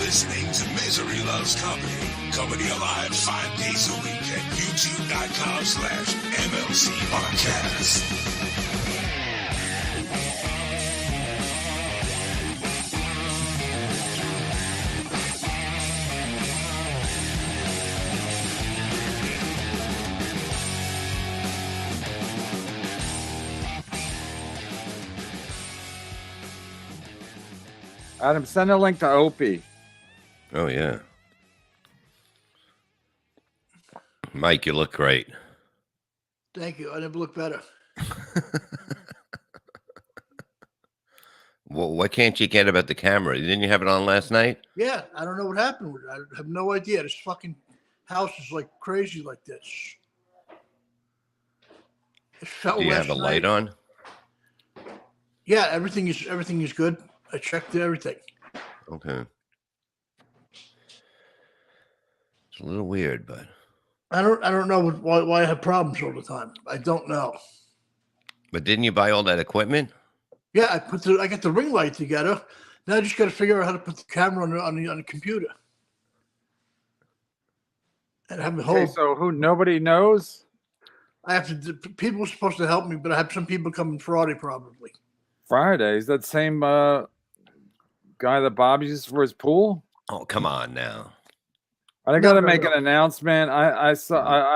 listening to Misery Loves Company. Comedy Alive 5 days a week at youtube.com/MLC Podcast. Adam, send a link to Opie. Oh, yeah. Mike, you look great. Thank you. I never look better. Well, what can't you get about the camera? Didn't you have it on last night? Yeah, I don't know what happened with it. I have no idea. This fucking house is like crazy like this. It felt Do you have the light on? Yeah, everything is good. I checked everything. Okay. It's a little weird, but I don't know why I have problems all the time. I don't know. But didn't you buy all that equipment? Yeah, I got the ring light together. Now I just got to figure out how to put the camera on the computer. And have the whole. Okay, so who? Nobody knows. I have to. People are supposed to help me, but I have some people coming Friday probably. Friday is that same guy that Bob uses for his pool? Oh, come on now. I got to make an announcement. I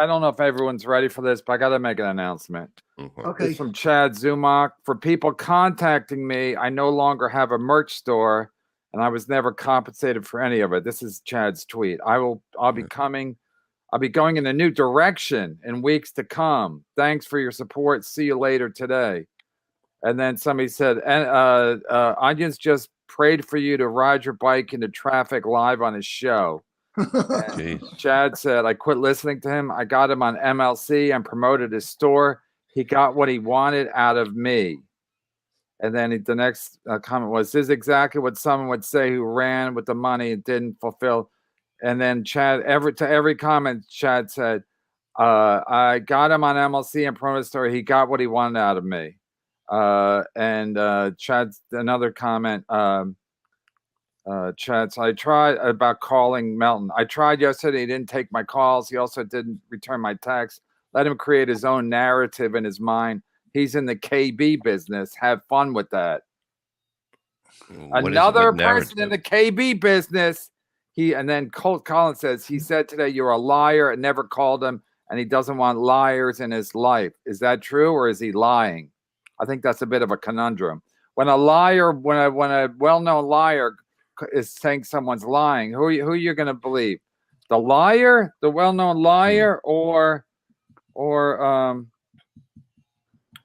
don't know if everyone's ready for this, but I got to make an announcement. Okay. It's from Chad Zumach. For people contacting me, I no longer have a merch store, and I was never compensated for any of it. This is Chad's tweet. I'll be going in a new direction in weeks to come. Thanks for your support. See you later today. And then somebody said, Onions just prayed for you to ride your bike into traffic live on his show. Chad said, I quit listening to him. I got him on MLC and promoted his store. He got what he wanted out of me. And then the next comment was, this is exactly what someone would say who ran with the money and didn't fulfill. And then Chad, to every comment, Chad said, I got him on MLC and promoted his store. He got what he wanted out of me. Chad's another comment. Chad, so I tried about calling Melton. I tried yesterday. He didn't take my calls. He also didn't return my text. Let him create his own narrative in his mind. He's in the KB business. Have fun with that. Another person in the KB business. And then Colt Collins says, he said today, you're a liar and never called him, and he doesn't want liars in his life. Is that true, or is he lying? I think that's a bit of a conundrum. When a well-known liar is saying someone's lying, who are you going to believe? The liar, the well-known liar, or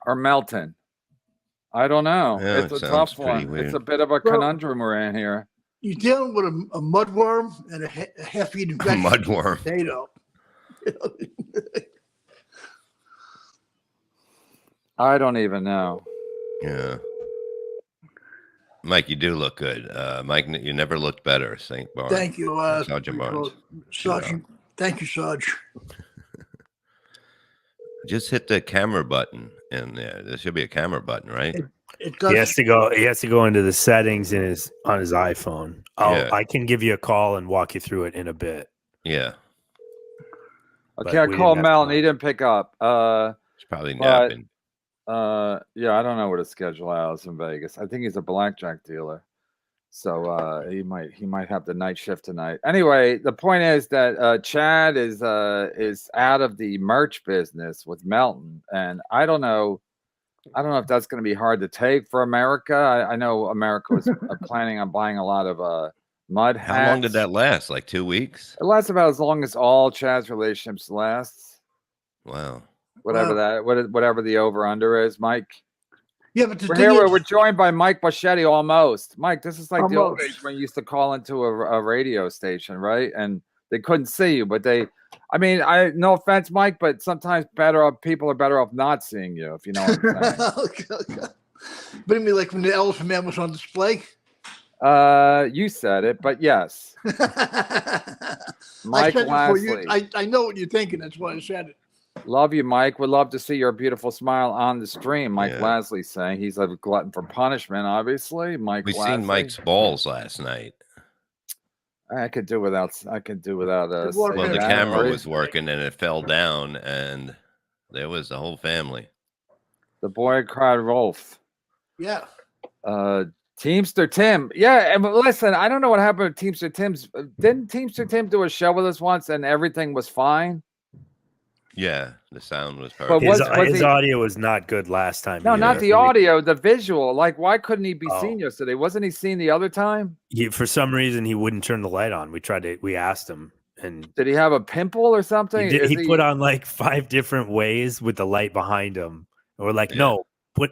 Melton? I don't know. Yeah, it's a tough one. Weird. It's a bit of a conundrum we're in here. You're dealing with a mudworm and a half-eaten vegetable. Mudworm. Potato. I don't even know. Yeah. Mike, you do look good. Mike, you never looked better, St. Barnes. Thank you. Sergeant Barnes. Sergeant. Thank you, Sarge. Just hit the camera button in there. There should be a camera button, right? It does. He has to go into the settings on his iPhone. I can give you a call and walk you through it in a bit. Yeah. Okay, I called Mel and he didn't pick up. He's probably napping. Yeah, I don't know what his schedule is in Vegas. I think he's a blackjack dealer, so he might have the night shift tonight. Anyway, the point is that Chad is out of the merch business with Melton, and I don't know if that's going to be hard to take for America. I know America was planning on buying a lot of mud hats. How long did that last? Like 2 weeks? It lasts about as long as all Chad's relationships lasts. Wow. Whatever the over under is, Mike. Yeah, but we're joined by Mike Boschetti almost. Mike, this is like the old days when you used to call into a radio station, right? And they couldn't see you, but no offense, Mike, but sometimes people are better off not seeing you, if you know what I'm saying. Okay. But I mean, like when the Elephant Man was on display? You said it, but yes. Mike Lasley. I know what you're thinking. That's why I said it. Love you, Mike. Would love to see your beautiful smile on the stream. Mike Lasley saying he's a glutton for punishment, obviously. We seen Mike's balls last night. I could do without. I could do without. Well, Well, the that, camera or was working and it fell down, and there was the whole family. The boy cried wolf. Yeah. Teamster Tim. Yeah, and listen, I don't know what happened with Teamster Tim's. Didn't Teamster Tim do a show with us once and everything was fine? Yeah, the sound was But perfect. His audio was not good last time. No, either. not the audio, the visual. Like, why couldn't he be Oh. seen yesterday? Wasn't he seen the other time? For some reason, he wouldn't turn the light on. We asked him, and Did he have a pimple or something? he put on like 5 different ways with the light behind him. And we're like, no,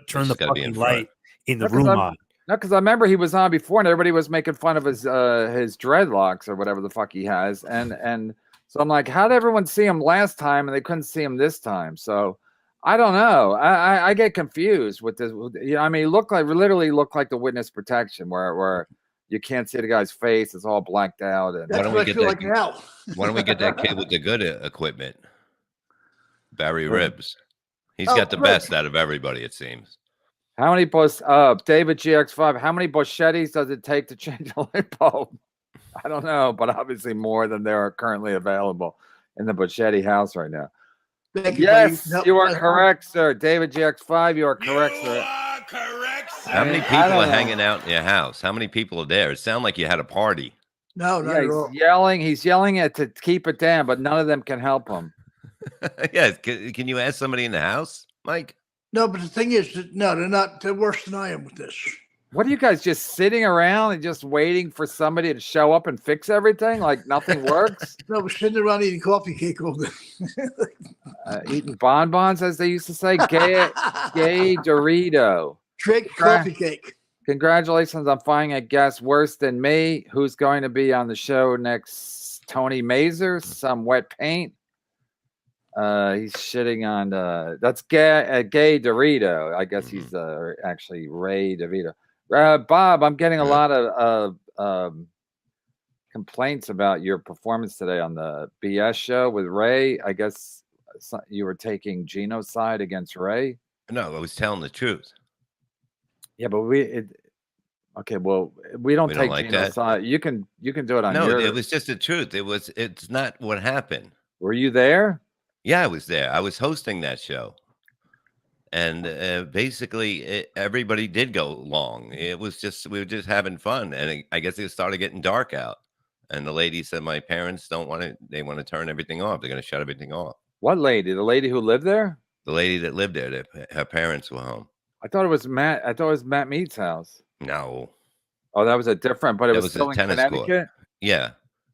turn the fucking light in the room on. No, because I remember he was on before, and everybody was making fun of his dreadlocks or whatever the fuck he has, and so I'm like, how did everyone see him last time and they couldn't see him this time? So I don't know. I get confused with this. You know, I mean, literally looked like the witness protection where you can't see the guy's face; it's all blacked out. And Why don't we get that? now? Why don't we get that kid with the good equipment? Barry Ribs. He's Oh, got the right. best out of everybody, it seems. how many David GX5? How many Boschettis does it take to change a light bulb? I don't know, but obviously more than there are currently available in the Boschetti house right now. Yes, you are correct, sir. David GX5, you are correct, sir. You are correct, sir. How many people are hanging out in your house? How many people are there? It sounded like you had a party. No, not Yeah, at all. he's yelling it to keep it down, but none of them can help him. Yeah, can you ask somebody in the house, Mike? No, but the thing is, no, they're not. They're worse than I am with this. What are you guys just sitting around and just waiting for somebody to show up and fix everything? Like nothing works? No, we're sitting around eating coffee cake all day. Eating bonbons, as they used to say. Gay Dorito. Drink coffee cake. Congratulations on finding a guest worse than me. Who's going to be on the show next? Tony Mazer, some wet paint. He's shitting on that's gay Dorito. I guess he's actually Ray DeVito. Bob, I'm getting a lot of complaints about your performance today on the BS show with Ray. I guess you were taking Gino's side against Ray. No, I was telling the truth. Yeah, but we don't take like Gino's that. side. You can do it on No, your. it was just the truth. It's not what happened. Were you there? Yeah, I was there. I was hosting that show. And basically, everybody did go long. It was just, we were just having fun. And I guess it started getting dark out. And the lady said, my parents don't want to, they want to turn everything off. They're going to shut everything off. What lady? The lady who lived there? The lady that lived there, her parents were home. I thought it was Matt. I thought it was Matt Mead's house. No. Oh, that was a different, but it was still a in tennis Connecticut? court. Yeah.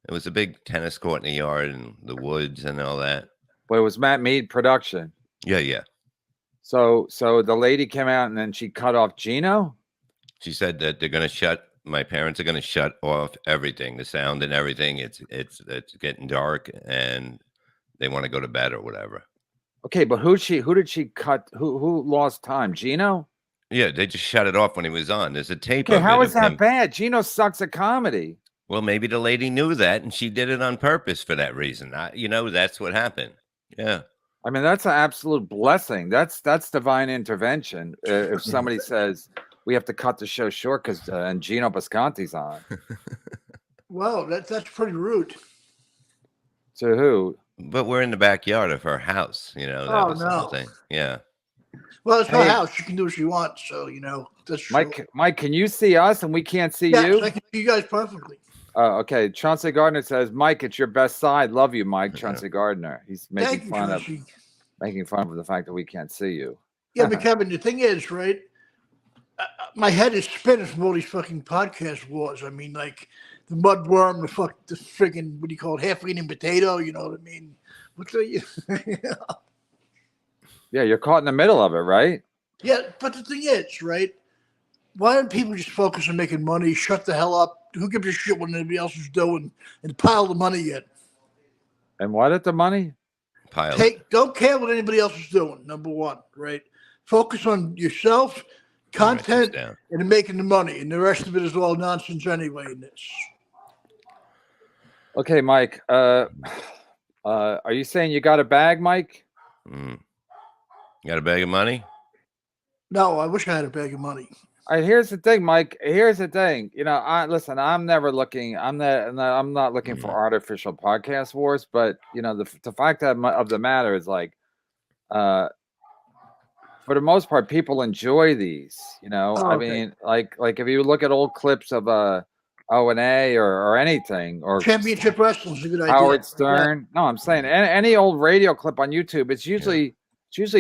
It was a big tennis court in the yard and the woods and all that. But it was Matt Mead production. Yeah, yeah. So the lady came out and then she cut off Gino? She said that they're going to my parents are going to shut off everything, the sound and everything. It's getting dark and they want to go to bed or whatever. Okay, but who did she cut? Who lost time? Gino? Yeah, they just shut it off when he was on. There's a tape Okay, of how it is of that him. bad? Gino sucks at comedy. Well, maybe the lady knew that and she did it on purpose for that reason. That's what happened. Yeah. I mean, that's an absolute blessing. That's divine intervention. If somebody says we have to cut the show short because and Gino Bisconti's on. Well, that's pretty rude. To who? But we're in the backyard of her house. That was the whole thing. Yeah. Well, it's her house. She can do what she wants. So, that's true. Mike, can you see us and we can't see Yes, you? I can see you guys perfectly. Okay. Chauncey Gardner says, Mike, it's your best side. Love you, Mike. Chauncey Gardner. He's making fun of the fact that we can't see you. Yeah, but Kevin, the thing is, right? My head is spinning from all these fucking podcast wars. I mean, like the mudworm, the friggin' what do you call it, half-eaten potato. You know what I mean? What's the? Yeah, you're caught in the middle of it, right? Yeah, but the thing is, right? Why don't people just focus on making money? Shut the hell up. Who gives a shit what anybody else is doing? And pile the money in. And what at the money? Don't care what anybody else is doing. Number one, right? Focus on yourself, content, and making the money. And the rest of it is all nonsense anyway in this. Okay, Mike. Are you saying you got a bag, Mike? You got a bag of money? No, I wish I had a bag of money. Here's the thing, Mike. Here's the thing. You know, listen. I'm never looking. I'm not looking for artificial podcast wars. But you know, the fact of the matter is, like, for the most part, people enjoy these. You know, I mean, like if you look at old clips of O&A or anything, or Championship Wrestling's a good idea. Howard Stern. Yeah. No, I'm saying any old radio clip on YouTube. It's usually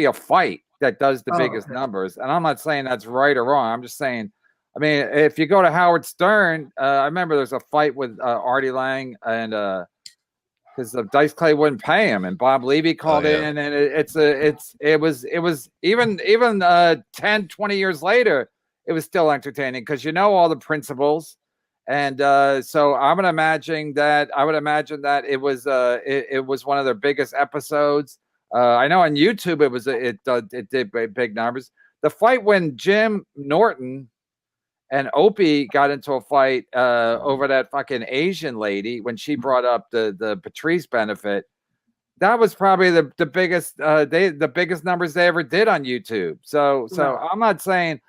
a fight that does the biggest numbers. And I'm not saying that's right or wrong. I'm just saying, I mean, if you go to Howard Stern, I remember there's a fight with Artie Lang and because Dice Clay wouldn't pay him, and Bob Levy called in, and it was even 10, 20 years later, it was still entertaining because you know all the principles. And so I would imagine that it was one of their biggest episodes. I know on YouTube it did big numbers. The fight when Jim Norton and Opie got into a fight over that fucking Asian lady when she brought up the Patrice benefit, that was probably the biggest numbers they ever did on YouTube. So I'm not saying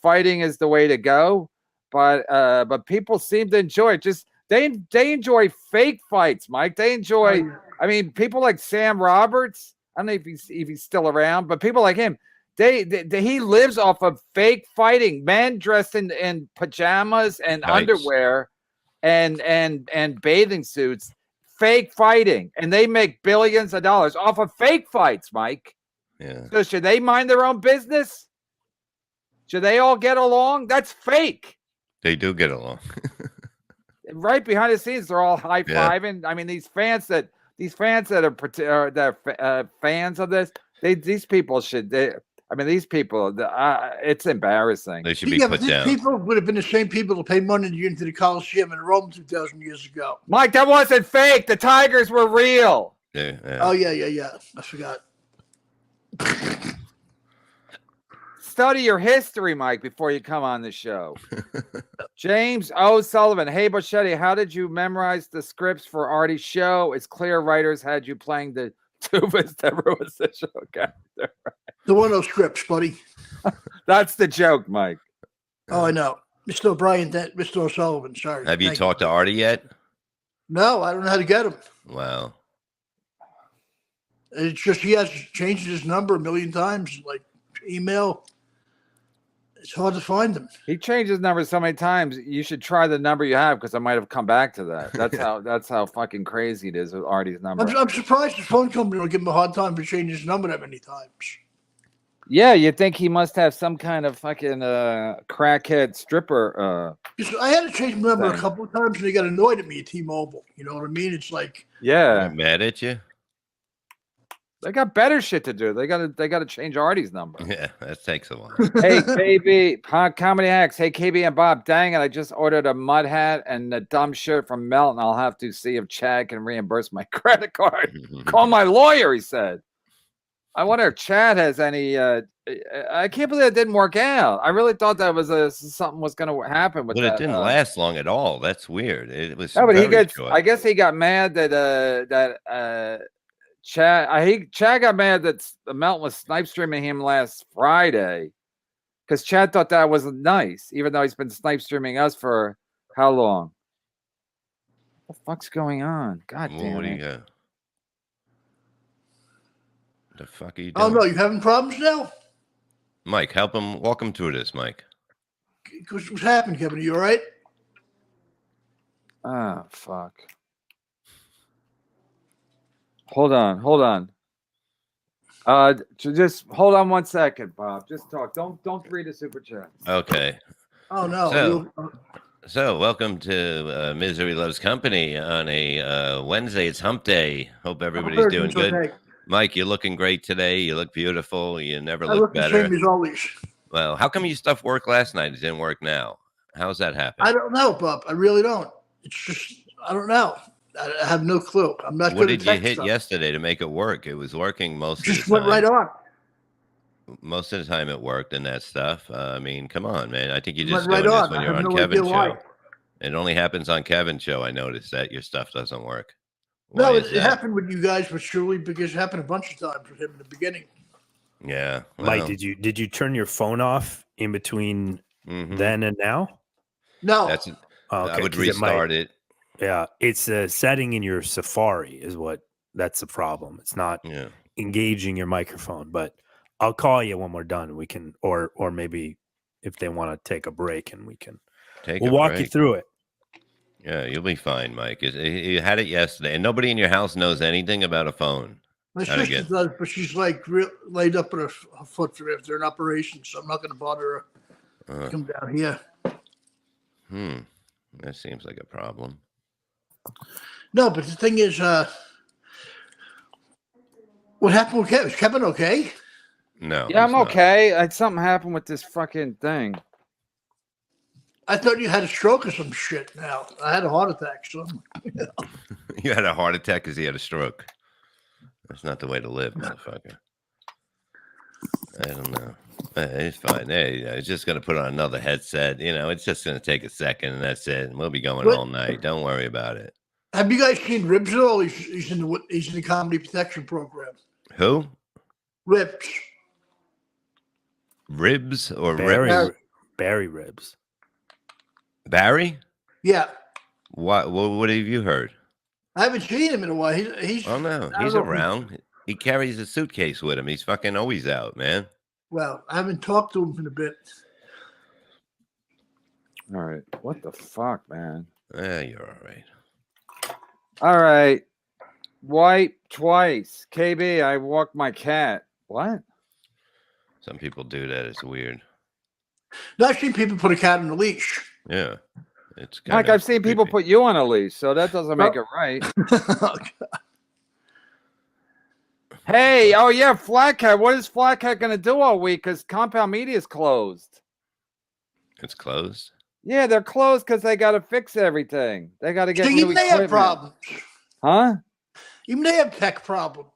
fighting is the way to go, but people seem to enjoy it. Just they enjoy fake fights, Mike. They enjoy. I mean, people like Sam Roberts. I don't know if he's still around, but people like him, he lives off of fake fighting. Men dressed in pajamas and underwear, and bathing suits, fake fighting, and they make billions of dollars off of fake fights, Mike. Yeah. So should they mind their own business? Should they all get along? That's fake. They do get along. Right behind the scenes, they're all high fiving. Yeah. I mean, these fans that are fans of this, these people should. These people, it's embarrassing. They should be put down. People would have been the same people to pay money to get into the Coliseum in Rome 2,000 years ago. Mike, that wasn't fake. The Tigers were real. Yeah. Oh yeah. I forgot. Study your history, Mike, before you come on the show. James O. Sullivan. Hey, Boschetti, how did you memorize the scripts for Artie's show? It's clear writers had you playing the tubas that ruins the show character. The one of those scripts, buddy. That's the joke, Mike. Oh, I know. Mr. O'Brien, Mr. O'Sullivan, sorry. Have you talked to Artie yet? No, I don't know how to get him. Wow. It's just he has changed his number a million times, like email. It's hard to find him. He changed his number so many times. You should try the number you have because I might have come back to that. That's how fucking crazy it is with Artie's number. I'm surprised his phone company will give him a hard time for changing his number that many times. Yeah, you think he must have some kind of fucking crackhead stripper. I had to change my number a couple of times, and they got annoyed at me at T-Mobile. You know what I mean? It's like, they're mad at you. They got better shit to do. They got to change Artie's number. Yeah, that takes a while. Hey, KB, Comedy Hacks. Hey, KB and Bob. Dang it, I just ordered a mud hat and a dumb shirt from Melton. I'll have to see if Chad can reimburse my credit card. Call my lawyer, he said. I wonder if Chad has any. I can't believe it didn't work out. I really thought that was something was going to happen with that. But it didn't last long at all. That's weird. It was. No, but I guess he got mad that Chad got mad that Melton was snipe streaming him last Friday because Chad thought that wasn't nice, even though he's been snipe streaming us for how long? What the fuck's going on? God damn what it. do you got? The fuck are you doing? Oh no, you having problems now? Mike, help him. Walk him through this, Mike. What's happening, Kevin? Are you all right? Ah, fuck. Hold on. Just hold on 1 second, Bob. Just talk. Don't read the super chat. Okay. Oh no. So welcome to Misery Loves Company on a Wednesday. It's Hump Day. Hope everybody's doing good. Okay. Mike, you're looking great today. You look beautiful. You never look better. The same as always. Well, how come your stuff worked last night? It didn't work now. How's that happen? I don't know, Bob. I really don't. It's just I don't know. I have no clue. I'm not. What did you hit yesterday to make it work? It was working most of the time. Just went right on. Most of the time it worked in that stuff. I mean, come on, man. I think you're just doing this when you're on Kevin's show. It only happens on Kevin's show. I noticed that your stuff doesn't work. No, it happened with you guys, but surely because it happened a bunch of times with him in the beginning. Yeah. Well. Mike, did you turn your phone off in between then and now? No. That's Okay, I would 'cause it might- restart it. Yeah, it's a setting in your Safari is that's the problem. It's not Yeah. engaging your microphone, but I'll call you when we're done. We can, or maybe if they want to take a break and we'll walk you through it. Yeah, you'll be fine, Mike. You had it yesterday, and nobody in your house knows anything about a phone. My sister does, but she's like laid up with her foot if they're in operation, so I'm not going to bother her to come down here. That seems like a problem. No, but the thing is, what happened with Kevin? Is Kevin okay? No. Yeah, I'm okay. Something happened with this fucking thing. I thought you had a stroke or some shit. Now I had a heart attack. So You had a heart attack because he had a stroke. That's not the way to live, motherfucker. I don't know. It's fine. Hey, it's just going to put on another headset. It's just going to take a second, and that's it. And we'll be going all night. Don't worry about it. Have you guys seen Ribs at all? He's in the comedy protection program. Who? Ribs. Ribs or Barry, Ribs? Barry Ribs. Barry? Yeah. What have you heard? I haven't seen him in a while. He's Oh no, he's around. He carries a suitcase with him. He's fucking always out, man. Well, I haven't talked to him in a bit. All right. What the fuck, man? You're all right. All right. Wipe twice. KB, I walked my cat. What? Some people do that. It's weird. No, I've seen people put a cat on a leash. Yeah. It's Mike, I've seen people put you on a leash, so that doesn't make it right. Hey, oh yeah, Flat Cat. What is Flat Cat going to do all week? Because Compound Media is closed. It's closed? Yeah, they're closed because they got to fix everything. They got to get new equipment. Have problems. Huh? Even they have tech problems.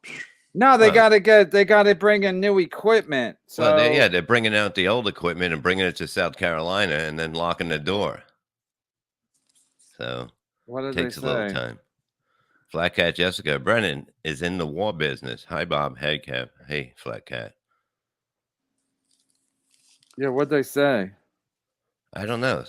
No, they got to bring in new equipment. So well, they're bringing out the old equipment and bringing it to South Carolina and then locking the door. So what did it takes they a little say? time. Flat Cat Jessica Brennan is in the war business. Hi, Bob. Hey, Kev. Hey, Flat Cat. Yeah, what'd they say? I don't know.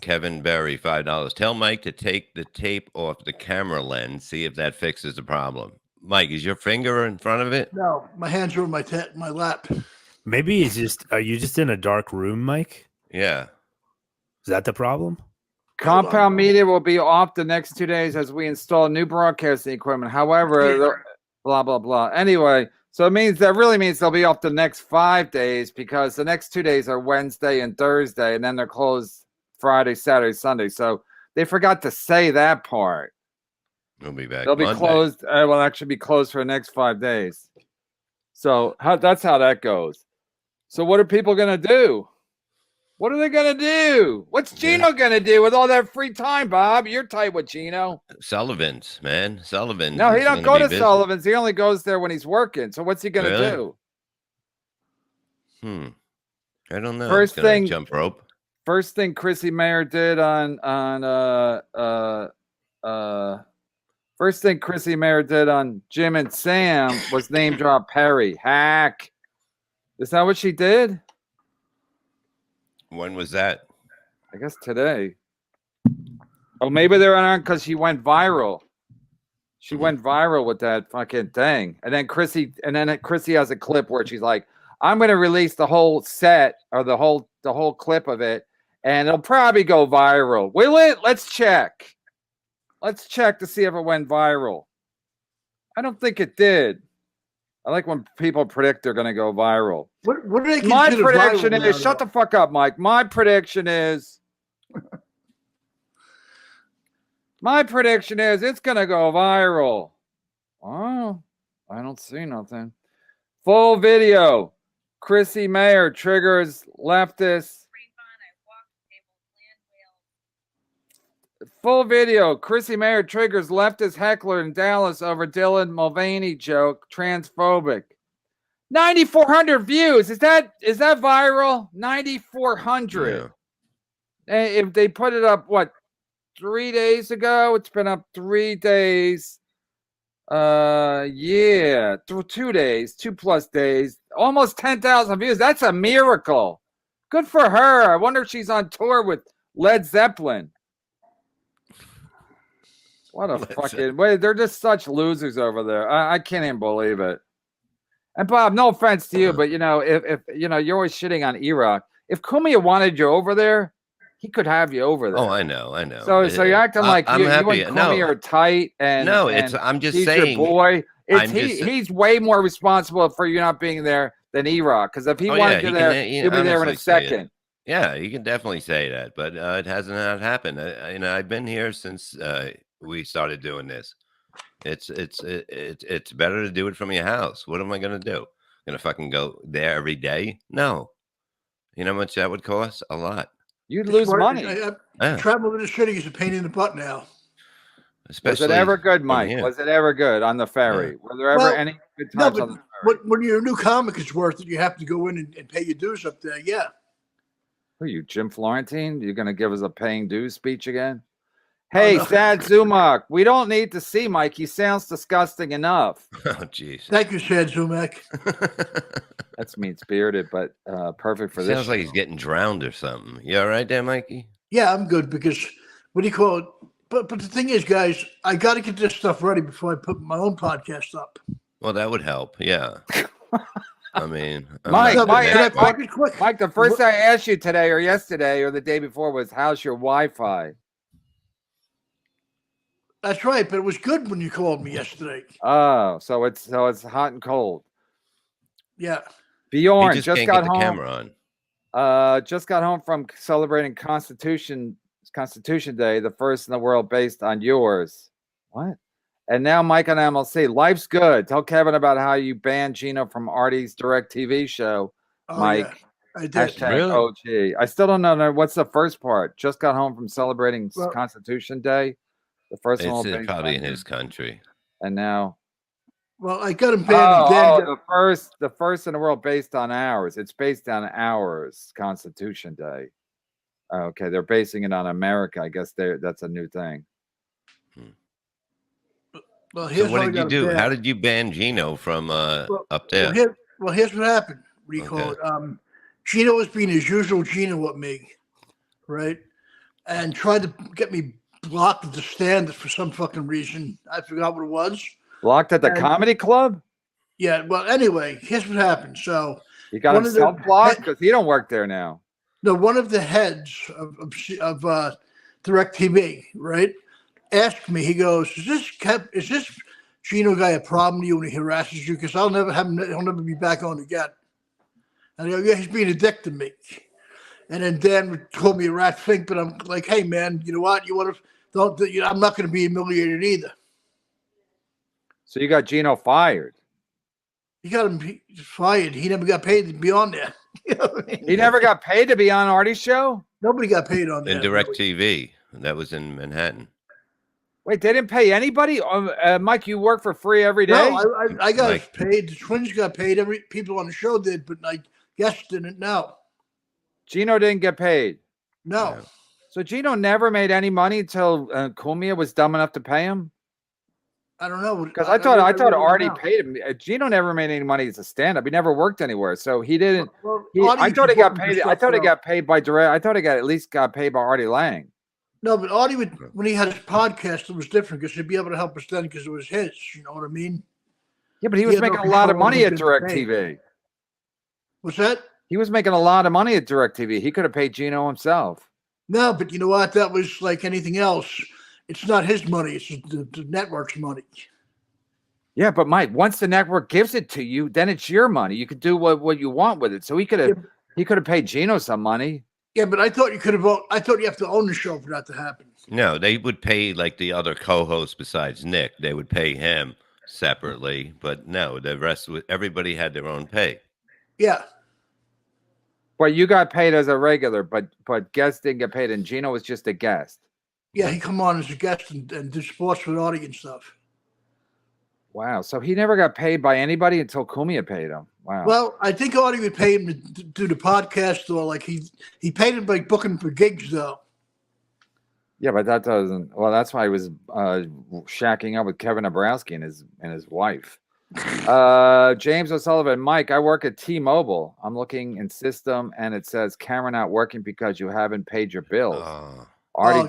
Kevin Berry, $5. Tell Mike to take the tape off the camera lens. See if that fixes the problem. Mike, is your finger in front of it? No, my hands are on my lap. Maybe are you just in a dark room, Mike? Yeah. Is that the problem? Compound Media will be off the next 2 days as we install new broadcasting equipment. However, blah, blah, blah. Anyway, so that really means they'll be off the next 5 days because the next 2 days are Wednesday and Thursday, and then they're closed Friday, Saturday, Sunday. So they forgot to say that part. We'll be back. They'll be Monday. closed. Will actually be closed for the next 5 days. So that's how that goes. So what are people going to do? What are they going to do? What's Gino going to do with all that free time, Bob? You're tight with Gino. Sullivan's, man. Sullivan's. No, he don't go to Sullivan's. He only goes there when he's working. So what's he going to do? I don't know. First thing, jump rope. First thing Chrissy Mayer did first thing Chrissy Mayer did on Jim and Sam was name drop Perry. Hack. Is that what she did? When was that? I guess today. Oh, maybe they're on because she went viral. She went viral with that fucking thing. And then Chrissy has a clip where she's like, I'm going to release the whole set or the whole clip of it, and it'll probably go viral. Will it? Let's check. Let's check to see if it went viral. I don't think it did. I like when people predict they're going to go viral. What do they My consider prediction viral is, now, shut the fuck up, Mike. My prediction is it's going to go viral. Oh, I don't see nothing. Full video. Chrissy Mayer triggers leftist. Full video. Chrissy Mayer triggers leftist heckler in Dallas over Dylan Mulvaney joke. Transphobic. 9,400 views. Is that viral? 9,400. Yeah. If they put it up, 3 days ago? It's been up 3 days. 2 days, 2+ days. Almost 10,000 views. That's a miracle. Good for her. I wonder if she's on tour with Led Zeppelin. What a fucking way. They're just such losers over there. I can't even believe it. And Bob, no offense to you, but if you're always shitting on Iraq. If Cumia wanted you over there, he could have you over there. Oh, I know. So you're acting like you and happy. Cumia are tight, and I'm just he's saying, your boy. He's way more responsible for you not being there than Iraq. Because if he wanted you there, he'll be there in a second. Yeah, you can definitely say that, but it hasn't happened. I've been here since we started doing this. It's better to do it from your house. What am I gonna do? Gonna fucking go there every day? No. You know how much that would cost? A lot. You'd lose money. Travel to the city is a pain in the butt now. Especially was it ever good, Mike? Was it ever good on the ferry? Yeah. Were there ever any good times on the ferry? When you're a new comic, it's worth it. You have to go in and pay your dues up there. Yeah. Who are you, Jim Florentine? You're going to give us a paying dues speech again? Hey, Sad Zumak, we don't need to see Mike. He sounds disgusting enough. Oh, jeez. Thank you, Sad Zumak. That's mean-spirited, but perfect for this. Sounds like he's getting drowned or something. You all right there, Mikey? Yeah, I'm good because, what do you call it? But the thing is, guys, I got to get this stuff ready before I put my own podcast up. Well, that would help. Yeah. I mean, Mike, the first thing I asked you today or yesterday or the day before was, how's your Wi-Fi? That's right, but it was good when you called me yesterday. Oh, so it's hot and cold. Yeah. Bjorn just got get home. The camera on. Just got home from celebrating Constitution Day, the first in the world based on yours. What? And now Mike on MLC. Life's good. Tell Kevin about how you banned Gino from Artie's direct TV show. Mike. Yeah, I did. Really? OG. I still don't know what's the first part. Just got home from celebrating Constitution Day. The first one. It's probably in his country. And now. Well, I got him banned. The first in the world based on ours. It's based on ours. Constitution Day. Okay, they're basing it on America. I guess that's a new thing. Well, so what did you do? How did you ban Gino from up there? Here's what happened. What do you call it? Gino was being his usual Gino with me, right? And tried to get me blocked at the stand for some fucking reason. I forgot what it was. Blocked at the comedy club? Yeah. Well, anyway, here's what happened. So you got him self-blocked because he don't work there now. No, one of the heads of DirecTV, right, asked me. He goes, "Is this Gino guy a problem to you when he harasses you? Because he'll never be back on again." And I go, "Yeah, he's being a dick to me." And then Dan called me a rat fink, but I'm like, "Hey, man, you know what? I'm not going to be humiliated either." So you got Gino fired. You got him fired. He never got paid to be on there. You know what I mean? He never got paid to be on Artie's show? Nobody got paid on there. In DirecTV. That was in Manhattan. Wait, they didn't pay anybody? Mike, you work for free every day? No, I got paid. The twins got paid. People on the show did, but guests didn't. No. Gino didn't get paid? No. So Gino never made any money until Cumia was dumb enough to pay him? I don't know. Because I thought Artie paid him. Gino never made any money as a stand-up. He never worked anywhere, so he didn't. I thought he got paid. I thought he got paid by direct. I thought he at least got paid by Artie Lang. No, but Artie when he had his podcast, it was different because he'd be able to help us then because it was his. You know what I mean? Yeah, but he was making a lot of money at DirecTV. What's that? He was making a lot of money at DirecTV. He could have paid Gino himself. No, but you know what? That was like anything else. It's not his money. It's the network's money. Yeah, but Mike, once the network gives it to you, then it's your money. You could do what you want with it. So he could have paid Gino some money. Yeah, but I thought you could have. I thought you have to own the show for that to happen. No, they would pay like the other co-host besides Nick. They would pay him separately, but no, the rest everybody had their own pay. Yeah. But you got paid as a regular, but guests didn't get paid, and Gino was just a guest. Yeah, he come on as a guest and do sports with Artie and stuff. Wow, so he never got paid by anybody until Cumia paid him. Wow. Well, I think Artie would pay him to do the podcast, or like he paid him by booking for gigs, though. Yeah, but that doesn't. Well, that's why he was shacking up with Kevin Abrowski and his wife. James O'Sullivan, Mike, I work at T-Mobile. I'm looking in system and it says camera not working because you haven't paid your bills. Already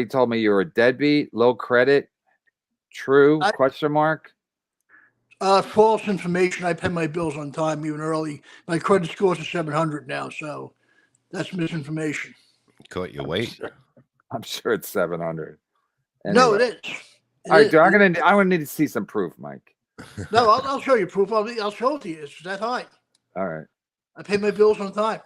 told me you're a deadbeat, low credit. True? Question mark. False information. I pay my bills on time, even early. My credit score is 700 now, so that's misinformation. Caught your weight. I'm sure it's 700. Anyway. No, it is. All right, I'm gonna need to see some proof, Mike. No, I'll show you proof. I'll show it to you. It's that high. All right. I pay my bills on time.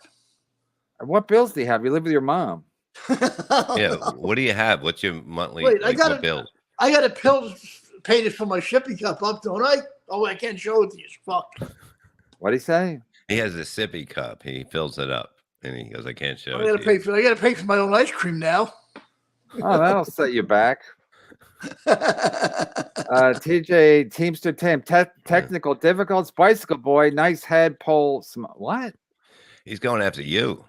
What bills do you have? You live with your mom. Yeah. What do you have? What's your monthly bills? I got a bill paid for my shipping cup up, don't I? Oh, I can't show it to you. Fuck. What'd he say? He has a sippy cup. He fills it up, and he goes, "I can't show it." I gotta pay for my own ice cream now. Oh, that'll set you back. TJ Teamster Tim, technical difficulties. Bicycle boy, nice head pole. What? He's going after you.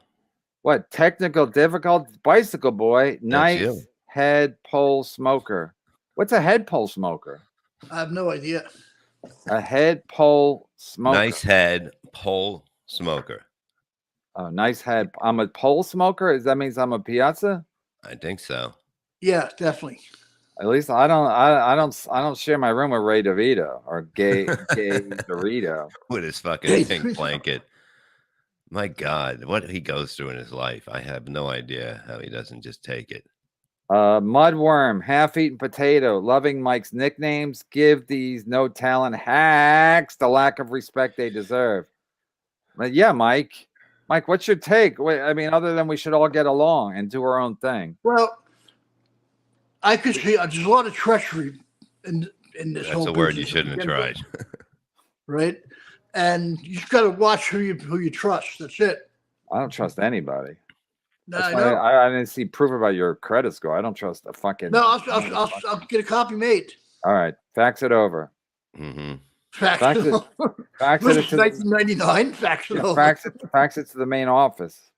What? Technical difficulties. Bicycle boy, nice head pole smoker. What's a head pole smoker? I have no idea. A head pole smoker. Nice head pole smoker. Oh, nice head. I'm a pole smoker. That means I'm a piazza? I think so. Yeah, definitely. At least I don't share my room with Ray DeVito or gay Dorito with his fucking pink blanket. My God, what he goes through in his life. I have no idea how he doesn't just take it. Mudworm, half-eaten potato, loving Mike's nicknames, give these no talent hacks the lack of respect they deserve. But yeah, Mike, what's your take? I mean, other than we should all get along and do our own thing. Well, I could see there's a lot of treachery in this whole. That's a word you shouldn't have tried. Right, and you just got to watch who you trust. That's it. I don't trust anybody. No, I didn't see proof about your credit score. I don't trust a fucking. No, I'll get a copy made. All right, fax it over. Mm-hmm. Fax it over. Fax it to 1999. Fax it over. Fax it to the main office.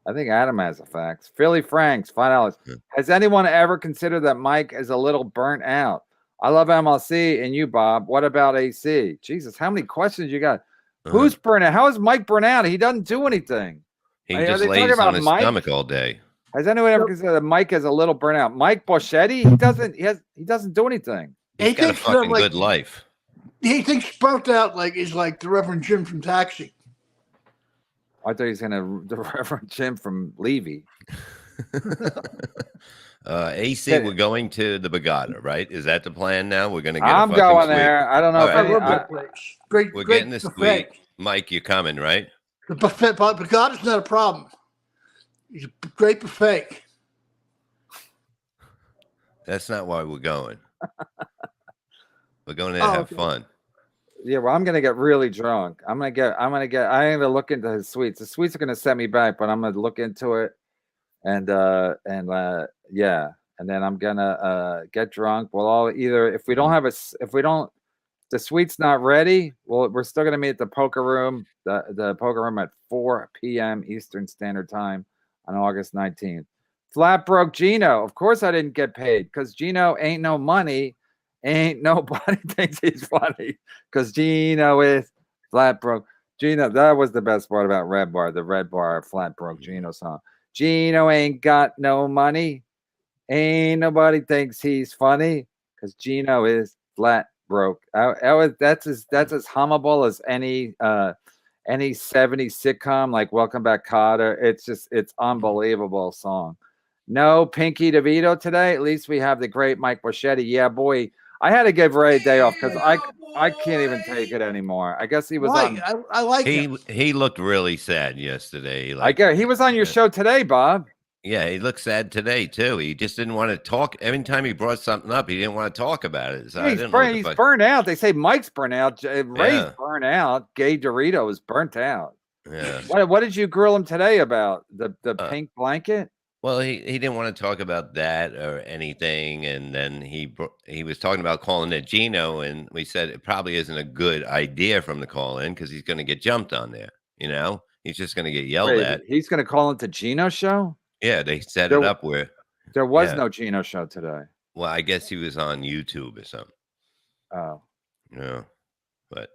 I think Adam has a fax. Philly Franks, $5. Has anyone ever considered that Mike is a little burnt out? I love MLC and you, Bob. What about AC? Jesus, how many questions you got? Who's burnt out? How is Mike burnt out? He doesn't do anything. He just lays on his stomach all day. Has anyone ever considered that Mike is a little burnt out? Mike Boschetti, he doesn't do anything. He's got a fucking good life. He thinks burnt out is like the Reverend Jim from Taxi. I thought he was the Reverend Jim from Levy. AC, we're going to the Bagada, right? Is that the plan now? We're going to get I'm going there. I don't know. We're getting this week. Mike, you're coming, right? The buffet, Bagada's not a problem. He's a great buffet. That's not why we're going. We're going there to have fun. Yeah, well, I'm gonna get really drunk. I'm gonna look into his suites. The suites are gonna set me back, but I'm gonna look into it, and then I'm gonna get drunk. We'll all if the suite's not ready, well, we're still gonna meet at the poker room, the poker room at 4 p.m. Eastern Standard Time on August 19th. Flat broke Gino. Of course, I didn't get paid because Gino ain't no money. Ain't nobody thinks he's funny because Gino is flat broke. Gino, that was the best part about Redbar, the Redbar flat broke Gino song. Gino ain't got no money. Ain't nobody thinks he's funny because Gino is flat broke. That's as hummable as any 70s sitcom like Welcome Back, Kotter. It's unbelievable song. No Pinky DeVito today. At least we have the great Mike Boschetti. Yeah, boy. I had to give Ray a day off because I can't even take it anymore. I guess he was on. I like him. He looked really sad yesterday. He was on your show today, Bob. Yeah, he looked sad today too. He just didn't want to talk. Every time he brought something up, he didn't want to talk about it. So he's burnt out. They say Mike's burnt out. Ray's burnt out. Gay Dorito is burnt out. Yeah. What did you grill him today about? The pink blanket? Well, he didn't want to talk about that or anything, and then he was talking about calling it Gino, and we said it probably isn't a good idea for him to call in because he's going to get jumped on there. You know, he's just going to get yelled at. He's going to call into Gino's show. Yeah, they set it up where there was no Gino show today. Well, I guess he was on YouTube or something. Oh. Yeah, but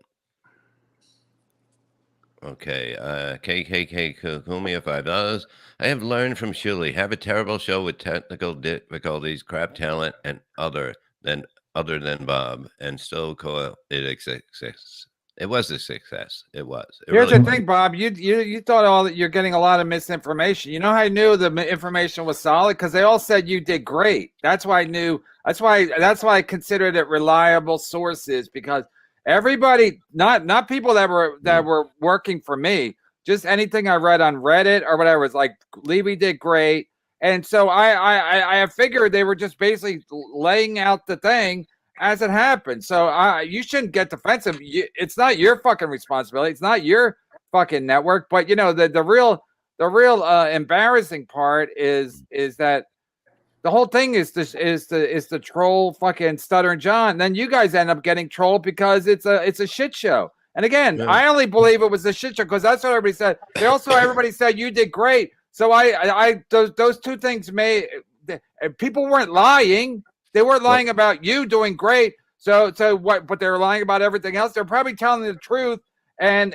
okay. KKK Kumi $5. I have learned from Shuli. Have a terrible show with technical difficulties, crap talent, and other than Bob, and still call it a success. It was a success. It was. Here's the thing, Bob. You thought all that you're getting a lot of misinformation. You know how I knew the information was solid? Because they all said you did great. That's why I knew. That's why I considered it reliable sources, because everybody, not people that were working for me, just anything I read on Reddit or whatever, was like Levy did great. And so I figured they were just basically laying out the thing as it happened. So you shouldn't get defensive. It's not your fucking responsibility. It's not your fucking network. But you know, the real embarrassing part is that the whole thing is the troll fucking Stuttering John. And then you guys end up getting trolled because it's a shit show. And again, I only believe it was a shit show because that's what everybody said. They also everybody said you did great. So those two things people weren't lying. They weren't lying about you doing great. So what? But they were lying about everything else. They're probably telling the truth. And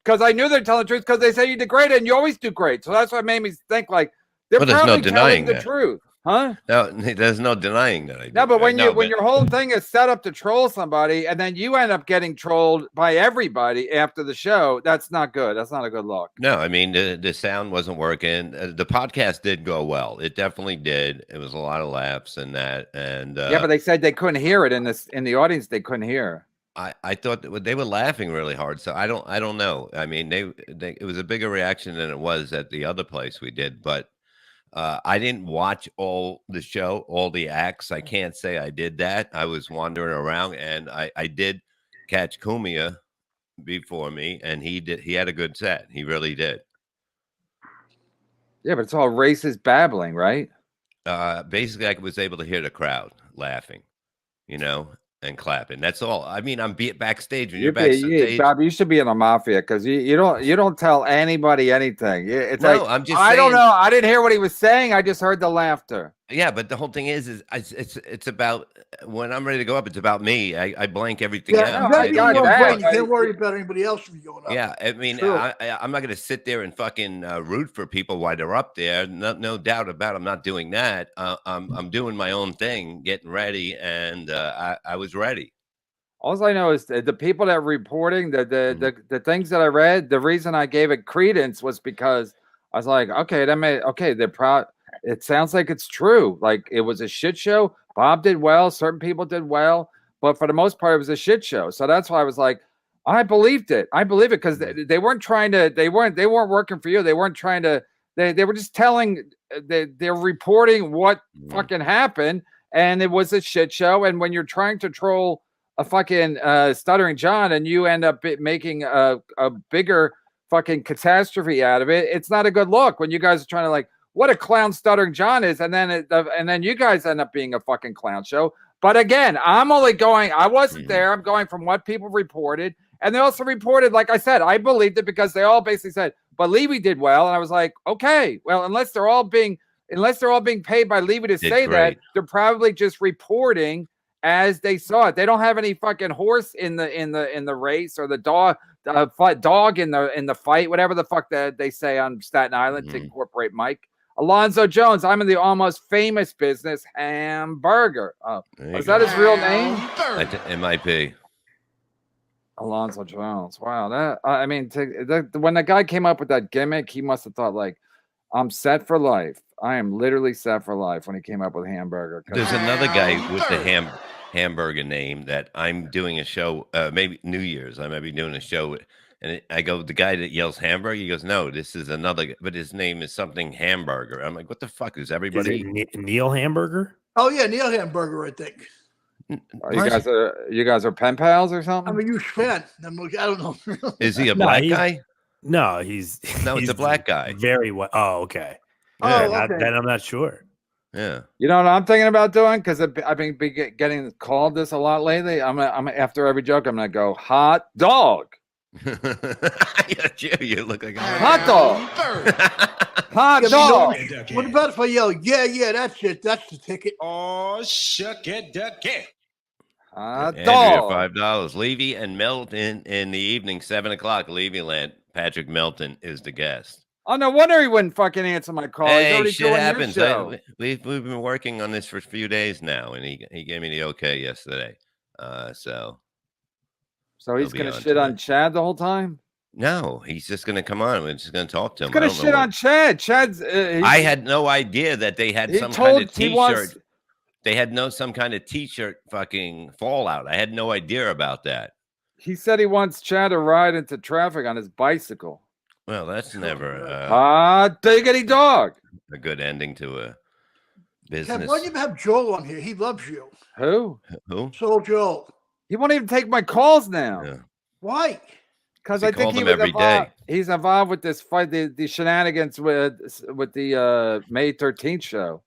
because I knew they're telling the truth because they say you did great and you always do great. So that's what made me think like they're probably telling the truth. Huh? No, there's no denying that. No, but when your whole thing is set up to troll somebody and then you end up getting trolled by everybody after the show, that's not good. That's not a good look. No, I mean the sound wasn't working. The podcast did go well. It definitely did. It was a lot of laughs and that. And yeah, but they said they couldn't hear it in the audience. They couldn't hear. I thought that they were laughing really hard. So I don't know. I mean, it was a bigger reaction than it was at the other place we did, but. I didn't watch all the show, all the acts. I can't say I did that. I was wandering around, and I did catch Kumia before me, and he had a good set. He really did. Yeah, but it's all racist babbling, right? Basically, I was able to hear the crowd laughing, and clapping. That's all. I mean, I'm backstage when you're backstage. Bob, you should be in the mafia because you don't tell anybody anything. It's I'm just saying, I don't know. I didn't hear what he was saying. I just heard the laughter. Yeah, but the whole thing is it's about when I'm ready to go up. It's about me. I blank everything out. You can't worry about anybody else from going up. Yeah, I mean, I'm not going to sit there and fucking root for people while they're up there. No doubt about it. I'm not doing that. I'm doing my own thing, getting ready, and I was ready. All I know is the people that were reporting the things that I read. The reason I gave it credence was because I was like, okay, they're proud. It sounds like it's true. Like it was a shit show. Bob did well. Certain people did well, but for the most part, it was a shit show. So that's why I was like, I believed it. I believe it because they weren't trying to. They weren't working for you. They weren't trying to. They were just telling. They're reporting what fucking happened, and it was a shit show. And when you're trying to troll a fucking Stuttering John, and you end up making a bigger fucking catastrophe out of it, it's not a good look. When you guys are trying to like. What a clown Stuttering John is, and then you guys end up being a fucking clown show. But again, I'm only going. I wasn't there. I'm going from what people reported, and they also reported, like I said, I believed it because they all basically said, "But Levy did well," and I was like, "Okay, well, unless they're all being paid by Levy to say that, they're probably just reporting as they saw it. They don't have any fucking horse in the race or the dog in the fight, whatever the fuck that they say on Staten Island to incorporate Mike." Alonzo Jones, I'm in the almost famous business hamburger. Is that his real name? It might be. Alonzo Jones. Wow. When the guy came up with that gimmick, he must have thought like, I'm set for life. I am literally set for life when he came up with hamburger. There's another guy with the hamburger name that I'm doing a show, maybe New Year's. I might be doing a show with. And I go, the guy that yells hamburger, he goes, no, this is another, but his name is something hamburger. I'm like, what the fuck is everybody? Is it Neil Hamburger? Oh yeah, Neil Hamburger, I think. You guys are pen pals or something? I'm a huge fan. I'm like, I don't know. Is he a black guy? No, he's it's a black guy. Very well. Oh, okay. Yeah. Then I'm not sure. Yeah. You know what I'm thinking about doing? Because I've been getting called this a lot lately. I'm after every joke, I'm gonna go hot dog. You look like a hot dog. Hot dog. What about if I yell, yeah, that's it. That's the ticket. Oh, shuck it, duck it. Andrea, Dog. $5. Levy and Melton in the evening, 7:00. Levyland. Patrick Melton is the guest. Oh, no wonder he wouldn't fucking answer my call. He's Hey, already shit doing happens. your show. We've been working on this for a few days now, and he gave me the okay yesterday. So he's gonna shit on Chad the whole time. No, he's just gonna come on. We're just gonna talk to him. He's gonna shit on Chad. Chad's. I had no idea that they had some kind of T-shirt. They had some kind of T-shirt fucking fallout. I had no idea about that. He said he wants Chad to ride into traffic on his bicycle. Well, that's never diggity dog. A good ending to a business. Kev, why don't you have Joel on here? He loves you. Who? Soul Joel. He won't even take my calls now. Yeah. Why? Because I think he was involved. He's involved with this fight, the shenanigans with the May 13th show.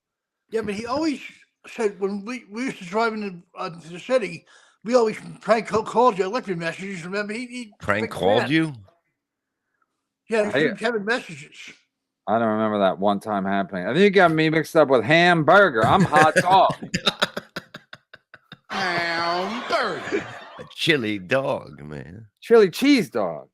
Yeah, but he always said when we used to drive into the city, we always prank called you. I left you messages. Remember, he prank called you. Yeah, he Kevin messages. I don't remember that one time happening. I think you got me mixed up with hamburger. I'm hot dog. Hamburger. A chili dog, man. Chili cheese dog.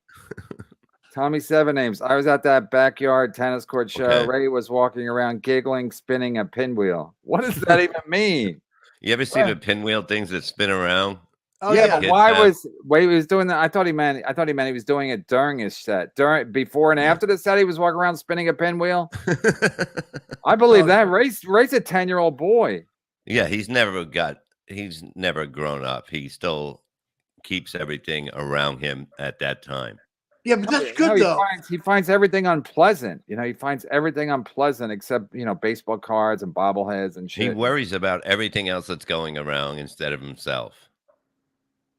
Tommy Seven Names. I was at that backyard tennis court show. Okay. Ray was walking around giggling, spinning a pinwheel. What does that even mean? You ever see the pinwheel things that spin around? Oh yeah, but why was he was doing that? I thought he meant he was doing it during his set. Before and after the set, he was walking around spinning a pinwheel. I believe that. Ray's a 10-year-old boy. Yeah, he's never grown up. He still keeps everything around him at that time. Yeah, but that's good though. He finds everything unpleasant. He finds everything unpleasant except baseball cards and bobbleheads and shit. He worries about everything else that's going around instead of himself.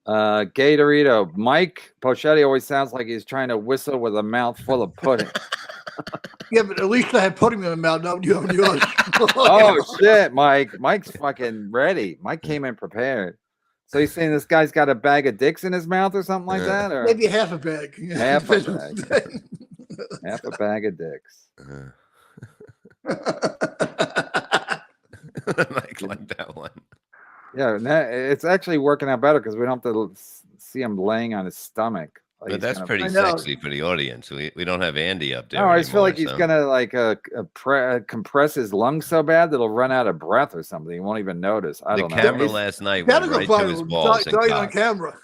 Gay Dorito. Mike Pochetti always sounds like he's trying to whistle with a mouth full of pudding. Yeah, but at least I had pudding in my mouth. No, you have yours. Oh shit, Mike. Mike's fucking ready. Mike came in prepared. So you're saying this guy's got a bag of dicks in his mouth or something like that? Or maybe half a bag. Half a bag. Half a bag of dicks. Mike like that one. Yeah, it's actually working out better because we don't have to see him laying on his stomach. Like but that's pretty sexy for the audience. We don't have Andy up there. No, I just feel like he's gonna compress his lungs so bad that he'll run out of breath or something. He won't even notice. I don't know. The camera last night went right to his balls. On camera.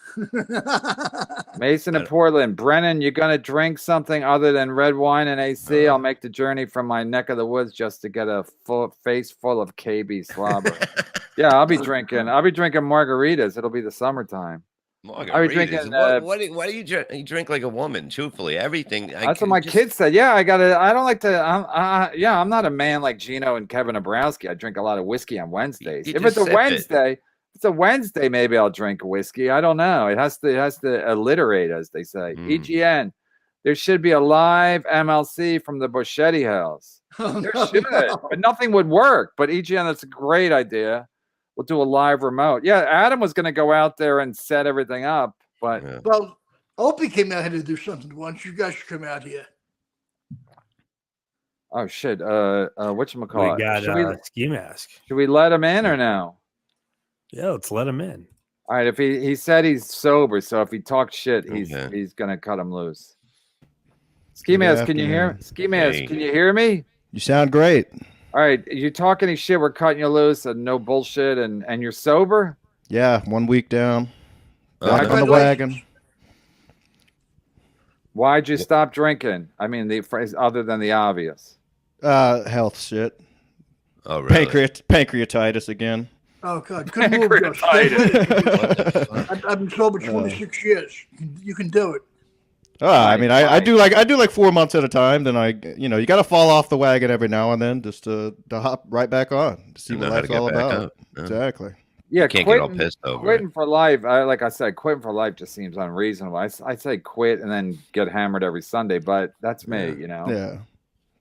Mason in Portland. Brennan, you're gonna drink something other than red wine and AC? I'll make the journey from my neck of the woods just to get a face full of KB slobber. Yeah, I'll be drinking margaritas. It'll be the summertime. Margaritas. Drinking, why do you drink? You drink like a woman, truthfully. Everything. That's what my kids said. Yeah, I don't like to. I'm not a man like Gino and Kevin Abrowski. I drink a lot of whiskey on Wednesdays. If it's a Wednesday, maybe I'll drink whiskey. I don't know. It has to alliterate, as they say. EGN. There should be a live MLC from the Boschetti house. There should, but nothing would work. But EGN, that's a great idea. We'll do a live remote. Yeah, Adam was going to go out there and set everything up, but well, Opie came out here to do something once. You guys should come out here. Oh shit! Whatchamacallit? We got Ski Mask. Should we let him in or no? Yeah, let's let him in. All right. If he said he's sober, so if he talks shit, he's gonna cut him loose. Ski Mask, can you hear? Ski Mask, can you hear me? You sound great. All right, you talk any shit, we're cutting you loose and no bullshit, and you're sober? Yeah, 1 week down. Back on the wagon. Why'd you stop drinking? I mean, the phrase other than the obvious. Health shit. Oh, really? Pancreatitis again. Oh, God. Pancreatitis. I've been sober 26 years. You can do it. I mean, I do like 4 months at a time. Then you got to fall off the wagon every now and then just to hop right back on to see what life's all about. Exactly. Yeah, can't get all pissed over quitting for life. Like I said, quitting for life just seems unreasonable. I say quit and then get hammered every Sunday, but that's me,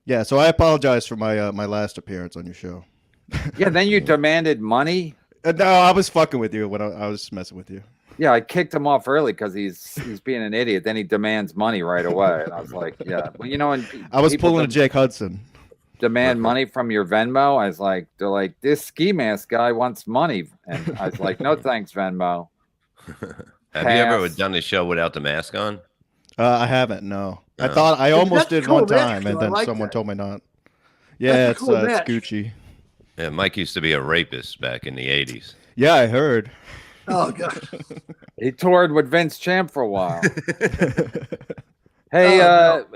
Yeah. So I apologize for my my last appearance on your show. Yeah. Then you demanded money. No, I was fucking with you when I was messing with you. Yeah, I kicked him off early because he's being an idiot. Then he demands money right away, and I was like, "Yeah, well, and I was pulling a Jake Hudson." demand money from your Venmo. I was like, they're like, this ski mask guy wants money. And I was like, no, thanks, Venmo. Have you ever done the show without the mask on? I haven't, no. I thought I almost did one time, and then someone told me not. Yeah, it's Gucci. Yeah, Mike used to be a rapist back in the 80s. Yeah, I heard. Oh, God. He toured with Vince Champ for a while. Hey,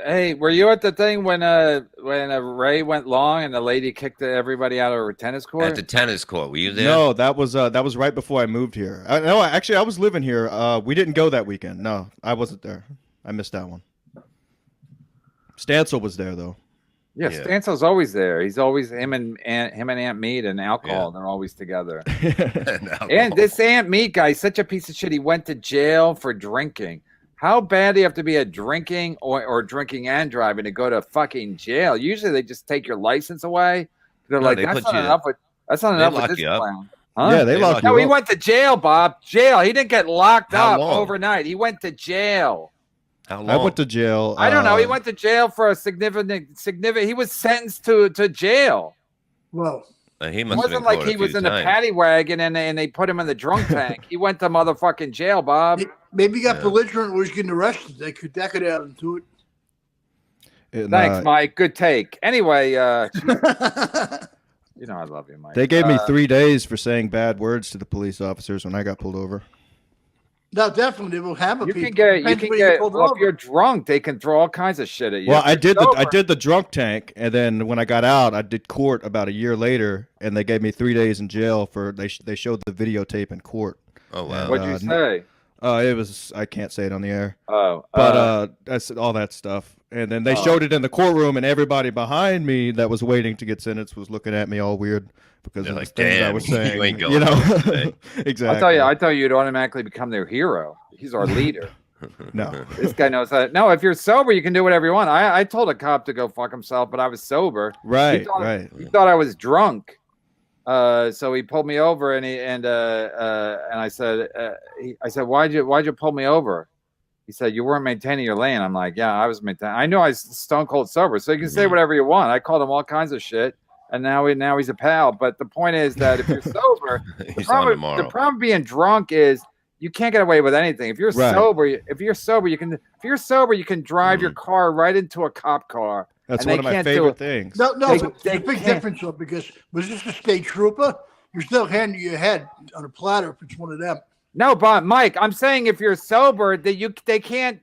hey, were you at the thing when Ray went long and the lady kicked everybody out of her tennis court? At the tennis court, were you there? No, that was right before I moved here. No, actually, I was living here. We didn't go that weekend. No, I wasn't there. I missed that one. Stancil was there though. Yeah, Stancil's always there. He's always him and Aunt Meat and alcohol. Yeah. They're always together. And this Aunt Meat guy, such a piece of shit. He went to jail for drinking. How bad do you have to be at drinking or drinking and driving to go to fucking jail? Usually they just take your license away. They're like, that's not enough with this clown. Huh? Yeah, they locked you up. No, he went to jail, Bob. Jail. He didn't get locked up overnight. He went to jail. How long? I went to jail. I don't know. He went to jail for a significant. He was sentenced to jail. Well, he it must wasn't like he was in the paddy wagon and they put him in the drunk tank. He went to motherfucking jail, Bob. Maybe he got belligerent when he was getting arrested. That could add into it. Thanks, Mike. Good take. Anyway, you know I love you, Mike. They gave me 3 days for saying bad words to the police officers when I got pulled over. No, definitely they will have a. You can get. Well, if you're drunk, they can throw all kinds of shit at you. Well, I did the drunk tank, and then when I got out, I did court about a year later, and they gave me 3 days in jail for they showed the videotape in court. Oh wow! What'd you say? It was I can't say it on the air. Oh, but that's all that stuff, and then they showed it in the courtroom, and everybody behind me that was waiting to get sentenced was looking at me all weird. Because of the things I was saying, you ain't going exactly. I tell you, you'd automatically become their hero. He's our leader. No, this guy knows that. No, if you're sober, you can do whatever you want. I told a cop to go fuck himself, but I was sober. Right, He thought I was drunk, so he pulled me over, and I said, why'd you pull me over? He said, you weren't maintaining your lane. I'm like, yeah, I was maintaining. I know I was stone cold sober, so you can say whatever you want. I called him all kinds of shit. And now he's a pal. But the point is that if you're sober, the problem being drunk is you can't get away with anything. If you're sober, you can drive your car right into a cop car. That's one of my favorite things. No, but there's a big difference though, because was this a state trooper? You're still handing your head on a platter if it's one of them. No, but Mike, I'm saying if you're sober, that you can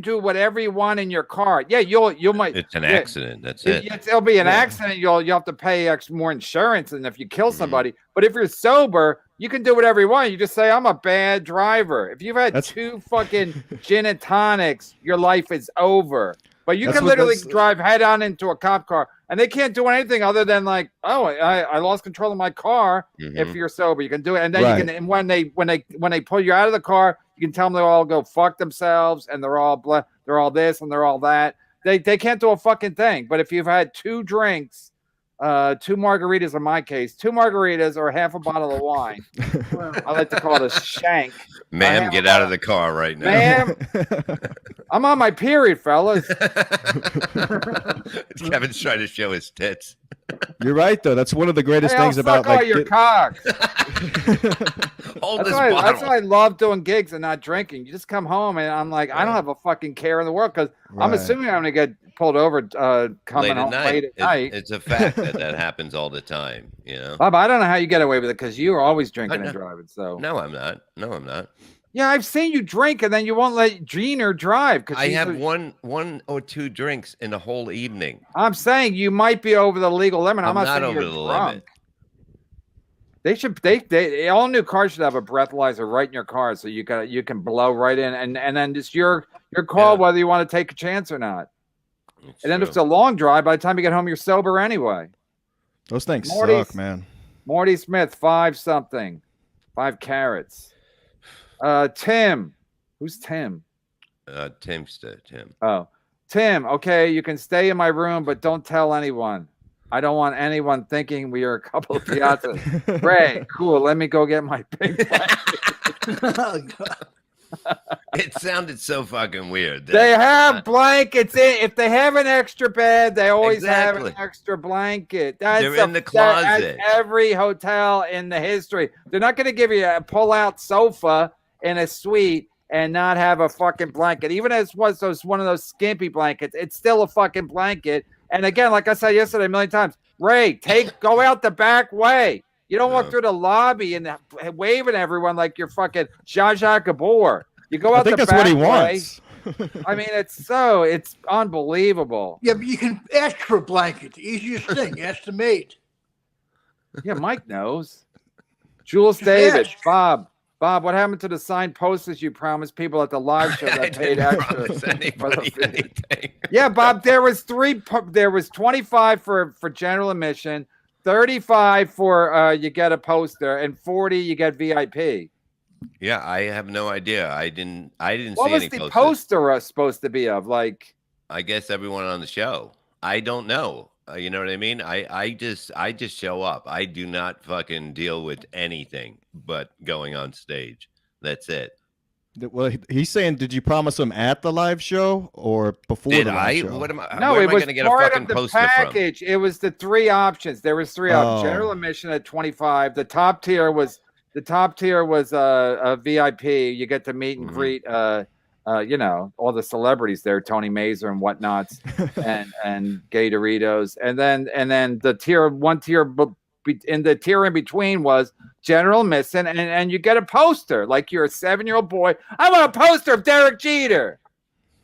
do whatever you want in your car. Yeah, you might. It's an accident. That's it. It'll be an accident. You'll have to pay more insurance than if you kill somebody. But if you're sober, you can do whatever you want. You just say, I'm a bad driver. If you've had 2 fucking gin and tonics, your life is over. But you can literally drive head on into a cop car, and they can't do anything other than like, oh, I lost control of my car. If you're sober, you can do it, and then you can. And when they pull you out of the car, you can tell them they all go fuck themselves, and they're all this and they're all that. They can't do a fucking thing. But if you've had 2 drinks, 2 margaritas in my case, 2 margaritas or half a bottle of wine. I like to call it a shank. Ma'am, get out of the car right now. Ma'am, I'm on my period, fellas. Kevin's trying to show his tits. You're right, though. That's one of the greatest things about all your cock. Hold that's this bottle. That's why I love doing gigs and not drinking. You just come home and I'm like, I don't have a fucking care in the world because I'm assuming I'm gonna get pulled over coming home late at night. It's a fact that happens all the time. You know, Bob, I don't know how you get away with it because you are always drinking and driving. So no, I'm not. Yeah, I've seen you drink and then you won't let Gina drive. I have one or 2 drinks in the whole evening. I'm saying you might be over the legal limit. I'm not saying over you're the drunk. limit. They should. They all new cars should have a breathalyzer right in your car, so you can blow right in, and then it's your call whether you want to take a chance or not. And then if it's a long drive, by the time you get home, you're sober anyway. Those things suck, man. Morty Smith, 5 carats. Tim, who's Tim? Tim. Oh, Tim. Okay, you can stay in my room, but don't tell anyone. I don't want anyone thinking we are a couple of fiancés. Ray, cool. Let me go get my big blanket. It sounded so fucking weird. They have blankets in. If they have an extra bed, they always have Exactly. an extra blanket. They're in the closet. That's every hotel in the history. They're not going to give you a pull-out sofa in a suite and not have a fucking blanket. Even as was one of those skimpy blankets, it's still a fucking blanket. And again, like I said yesterday a million times, Ray, go out the back way. You don't walk through the lobby and waving at everyone like you're fucking Zsa Zsa Gabor. You go out the back way. I think that's what he wants. I mean, it's unbelievable. Yeah, but you can ask for a blanket. The easiest thing. Ask the maid. Yeah, Mike knows. Jules David, Bob, what happened to the signed posters you promised people at the live show that paid extra for the anything? Yeah, Bob, there was 25 for general admission, 35 for you get a poster, and 40 you get VIP. Yeah, I have no idea. I didn't see any posters. What was the poster supposed to be of? Like, I guess everyone on the show. I don't know. You know what I mean? I just show up. I do not fucking deal with anything but going on stage. That's it. Well, he's saying, did you promise him at the live show or before the live show? What am I? No, where it am I was going to get a part fucking of the poster package. from? It was the three options. There was three options. General admission at 25. The top tier was a VIP. You get to meet and greet all the celebrities there, Tony Mazur and whatnots, and Gay Doritos, and then the tier in the tier in between was general admission, and you get a poster like you're a 7-year-old boy. I want a poster of Derek Jeter.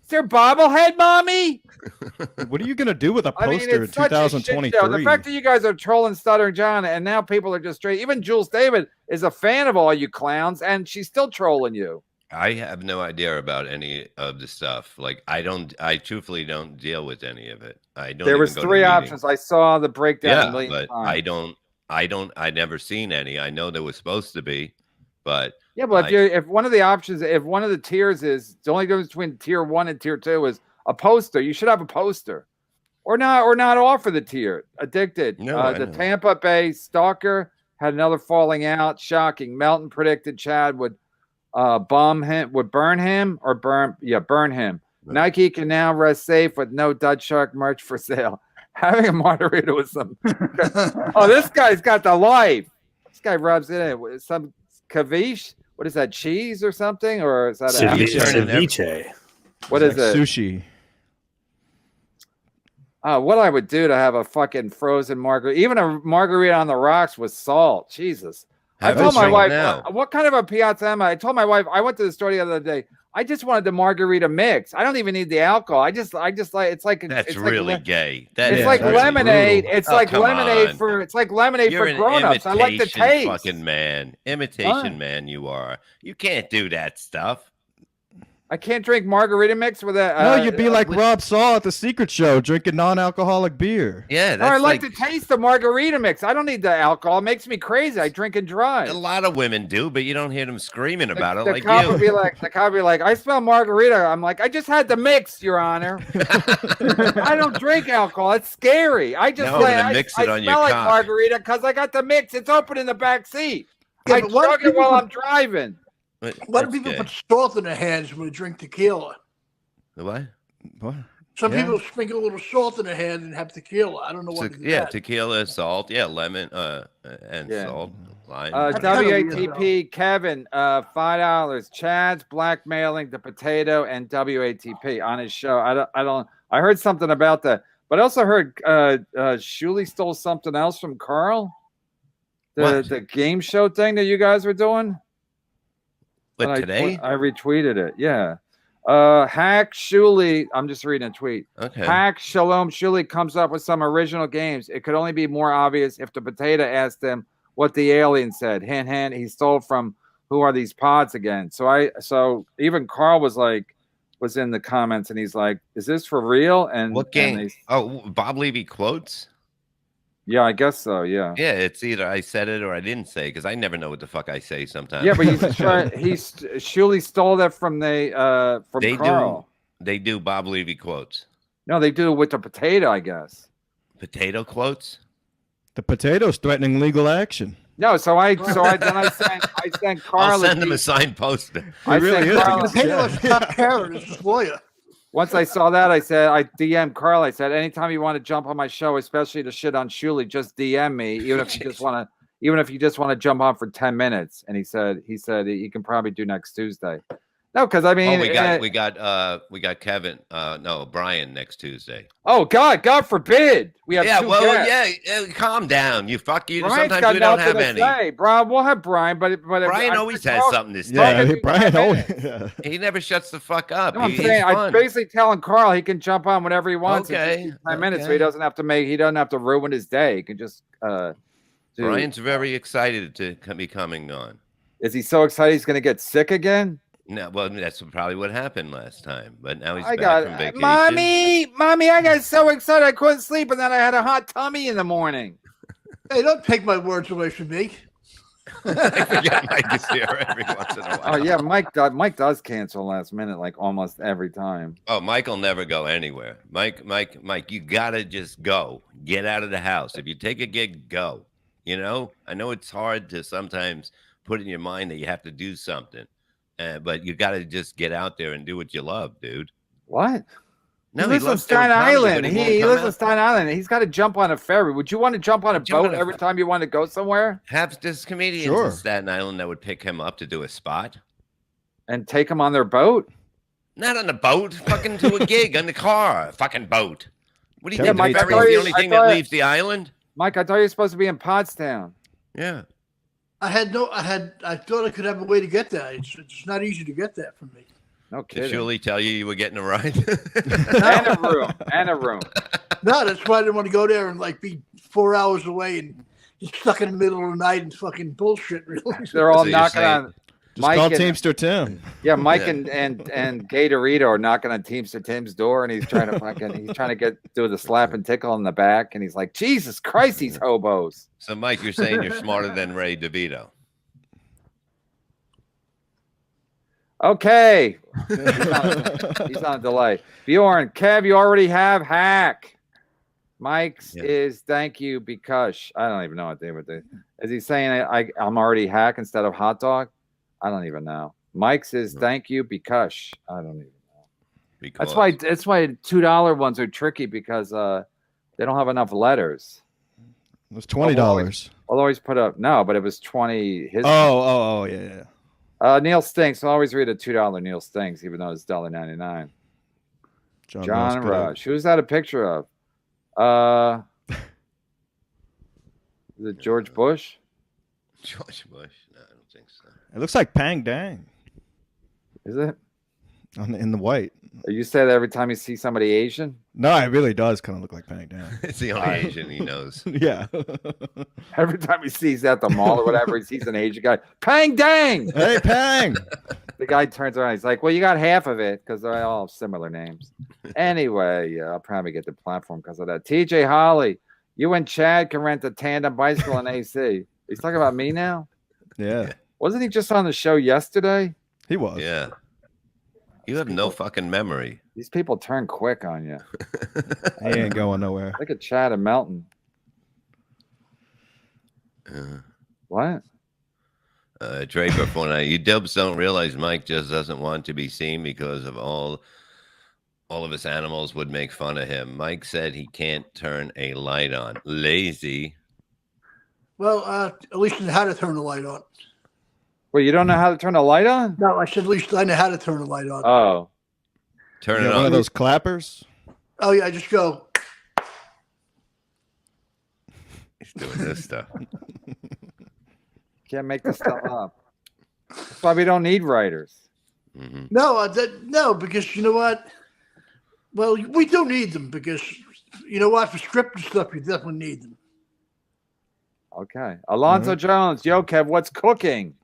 Is there bobblehead, mommy? What are you gonna do with a poster in 2023? The fact that you guys are trolling Stuttering John, and now people are just straight. Even Jules David is a fan of all you clowns, and she's still trolling you. I have no idea about any of the stuff. Like, I truthfully don't deal with any of it. I don't. There was 3 options. I saw the breakdown. Yeah, but times. I never seen any. I know there was supposed to be, but yeah, but if one of the options, if one of the tiers is the only difference between tier 1 and tier 2 is a poster, you should have a poster, or not offer the tier. Addicted. No, the Tampa Bay Stalker had another falling out. Shocking. Melton predicted Chad would burn him. Right. Nike can now rest safe with no Dutch Shark merch for sale. Having a margarita with some this guy's got the life. This guy rubs it in with some caviche. What is that, cheese or something? Or is that ceviche? What is it? Sushi. What I would do to have a fucking frozen margarita, even a margarita on the rocks with salt. Jesus. I told my wife, what kind of a piazza am I? I told my wife, I went to the store the other day. I just wanted the margarita mix. I don't even need the alcohol. I just like it's like that's really gay. It's like lemonade. It's like lemonade for grown-ups. I like the taste. Fucking man, imitation man, you are. You can't do that stuff. I can't drink margarita mix with that. No, you'd be like Rob Saw at the Secret Show, drinking non-alcoholic beer. Yeah, I like the taste of margarita mix. I don't need the alcohol. It makes me crazy. I drink it dry. A lot of women do, but you don't hear them screaming about it like you. The cop would be like, I smell margarita. I'm like, I just had the mix, Your Honor. I don't drink alcohol. It's scary. I just mix it on your smell like margarita because I got the mix. It's open in the back seat. Yeah, I chug it while I'm driving. Why do people put salt in their hands when they drink tequila? What? Some people sprinkle a little salt in their hand and have tequila. I don't know what. Tequila, salt, lemon, and salt. Lime. WATP Kevin, $5. Chad's blackmailing the potato and WATP on his show. I heard something about that, but I also heard Shuley stole something else from Carl. The game show thing that you guys were doing. But today? I retweeted it. Yeah. Hack Shuley. I'm just reading a tweet. Okay. Hack Shalom Shuley comes up with some original games. It could only be more obvious if the potato asked him what the alien said. Hint, hint. He stole from Who Are These Pods again? So even Carl was in the comments and he's like, is this for real? And what game? Bob Levy quotes? Yeah, I guess so. Yeah. Yeah, it's either I said it or I didn't say because I never know what the fuck I say sometimes. Yeah, but Shuley stole that from Carl. They do Bob Levy quotes. No, they do it with the potato, I guess. Potato quotes? The potato's threatening legal action. No, so I sent Carl. I'll send him a signed poster. I really sent is. Carl, The thing was top Karen is his lawyer. once I saw that, I DM'd Carl. I said, anytime you want to jump on my show, especially to shit on Shuley, just DM me, even if you just want to jump on for 10 minutes. And he said he can probably do next Tuesday. No, because I mean, we got Kevin, Brian next Tuesday. Oh God forbid we have two guests. Calm down. You. Brian's Sometimes we don't have any. Say. Brian, we'll have Brian, but Brian always has something to say. Yeah, Brian always. He never shuts the fuck up. No, I'm basically telling Carl he can jump on whenever he wants. Okay, 10 minutes, so he doesn't have to ruin his day. He can just. Brian's very excited to be coming on. Is he so excited he's going to get sick again? No, well, that's probably what happened last time. But now he's back from vacation. Mommy, I got so excited I couldn't sleep, and then I had a hot tummy in the morning. Hey, don't take my words away from me. I forget Mike is here every once in a while. Oh yeah, Mike does cancel last minute like almost every time. Oh, Mike will never go anywhere. Mike, you gotta just go. Get out of the house. If you take a gig, go. You know, I know it's hard to sometimes put in your mind that you have to do something. But you got to just get out there and do what you love, dude. What? No, he lives on Staten Island. He lives on Staten Island. He's got to jump on a ferry. Would you want to jump on a boat every time you want to go somewhere? Have this comedians in Staten Island that would pick him up to do a spot and take him on their boat. Not on the boat, fucking to a gig on the car, fucking boat. What do you think? Mike, the ferry is the only thing that leaves the island? Mike, I thought you were supposed to be in Pottstown. Yeah. I thought I could have a way to get there. It's not easy to get there from me. No kidding. Did Shirley tell you were getting a ride? and a room. No, that's why I didn't want to go there and like be 4 hours away and get stuck in the middle of the night and fucking bullshit. Really, they're all knocking on. Just call Teamster Tim. Yeah, Mike and Gatorito are knocking on Teamster Tim's door, and he's trying to do the slap and tickle in the back, and he's like, Jesus Christ, these hobos. So, Mike, you're saying you're smarter than Ray DeVito. Okay. He's on a delay. Bjorn, Kev, you already have hack. Mike's is thank you because I don't even know what they would do. Is he saying I'm already hack instead of hot dog? I don't even know. Mike's is thank you because I don't even know. That's why $2 ones are tricky because they don't have enough letters. It was $20. I'll always put up but it was 20. Yeah. Neil Stinks. I'll always read a $2 Neil Stinks, even though it's $1.99. John Rush. Who's that a picture of? Is it George Bush? George Bush. No, I don't think so. It looks like Pang Dang. Is it? In the white. You say that every time you see somebody Asian? No, it really does kind of look like Pang Dang. It's the only Asian he knows. Yeah. Every time he sees at the mall or whatever, he sees an Asian guy. Pang Dang! Hey, Pang! The guy turns around. He's like, well, you got half of it because they all have similar names. Anyway, I'll probably get the platform because of that. TJ Holly, you and Chad can rent a tandem bicycle and AC. He's talking about me now? Yeah. Wasn't he just on the show yesterday? He was. Yeah. You have no fucking memory. These people turn quick on you. He ain't going nowhere. Look at Chad and Melton. What? Draper, you dubs don't realize Mike just doesn't want to be seen because of all of his animals would make fun of him. Mike said he can't turn a light on. Lazy. Well, at least I know how to turn the light on. Well, you don't know how to turn a light on? No, I said at least I know how to turn the light on. Oh. Turn it on. One of those clappers? Oh, yeah, I just go. He's doing this stuff. Can't make this stuff up. That's why we don't need writers. Mm-hmm. No, because you know what? Well, we do need them because, you know what? For scripted stuff, you definitely need them. Okay. Alonzo Jones. Yo, Kev, what's cooking? ?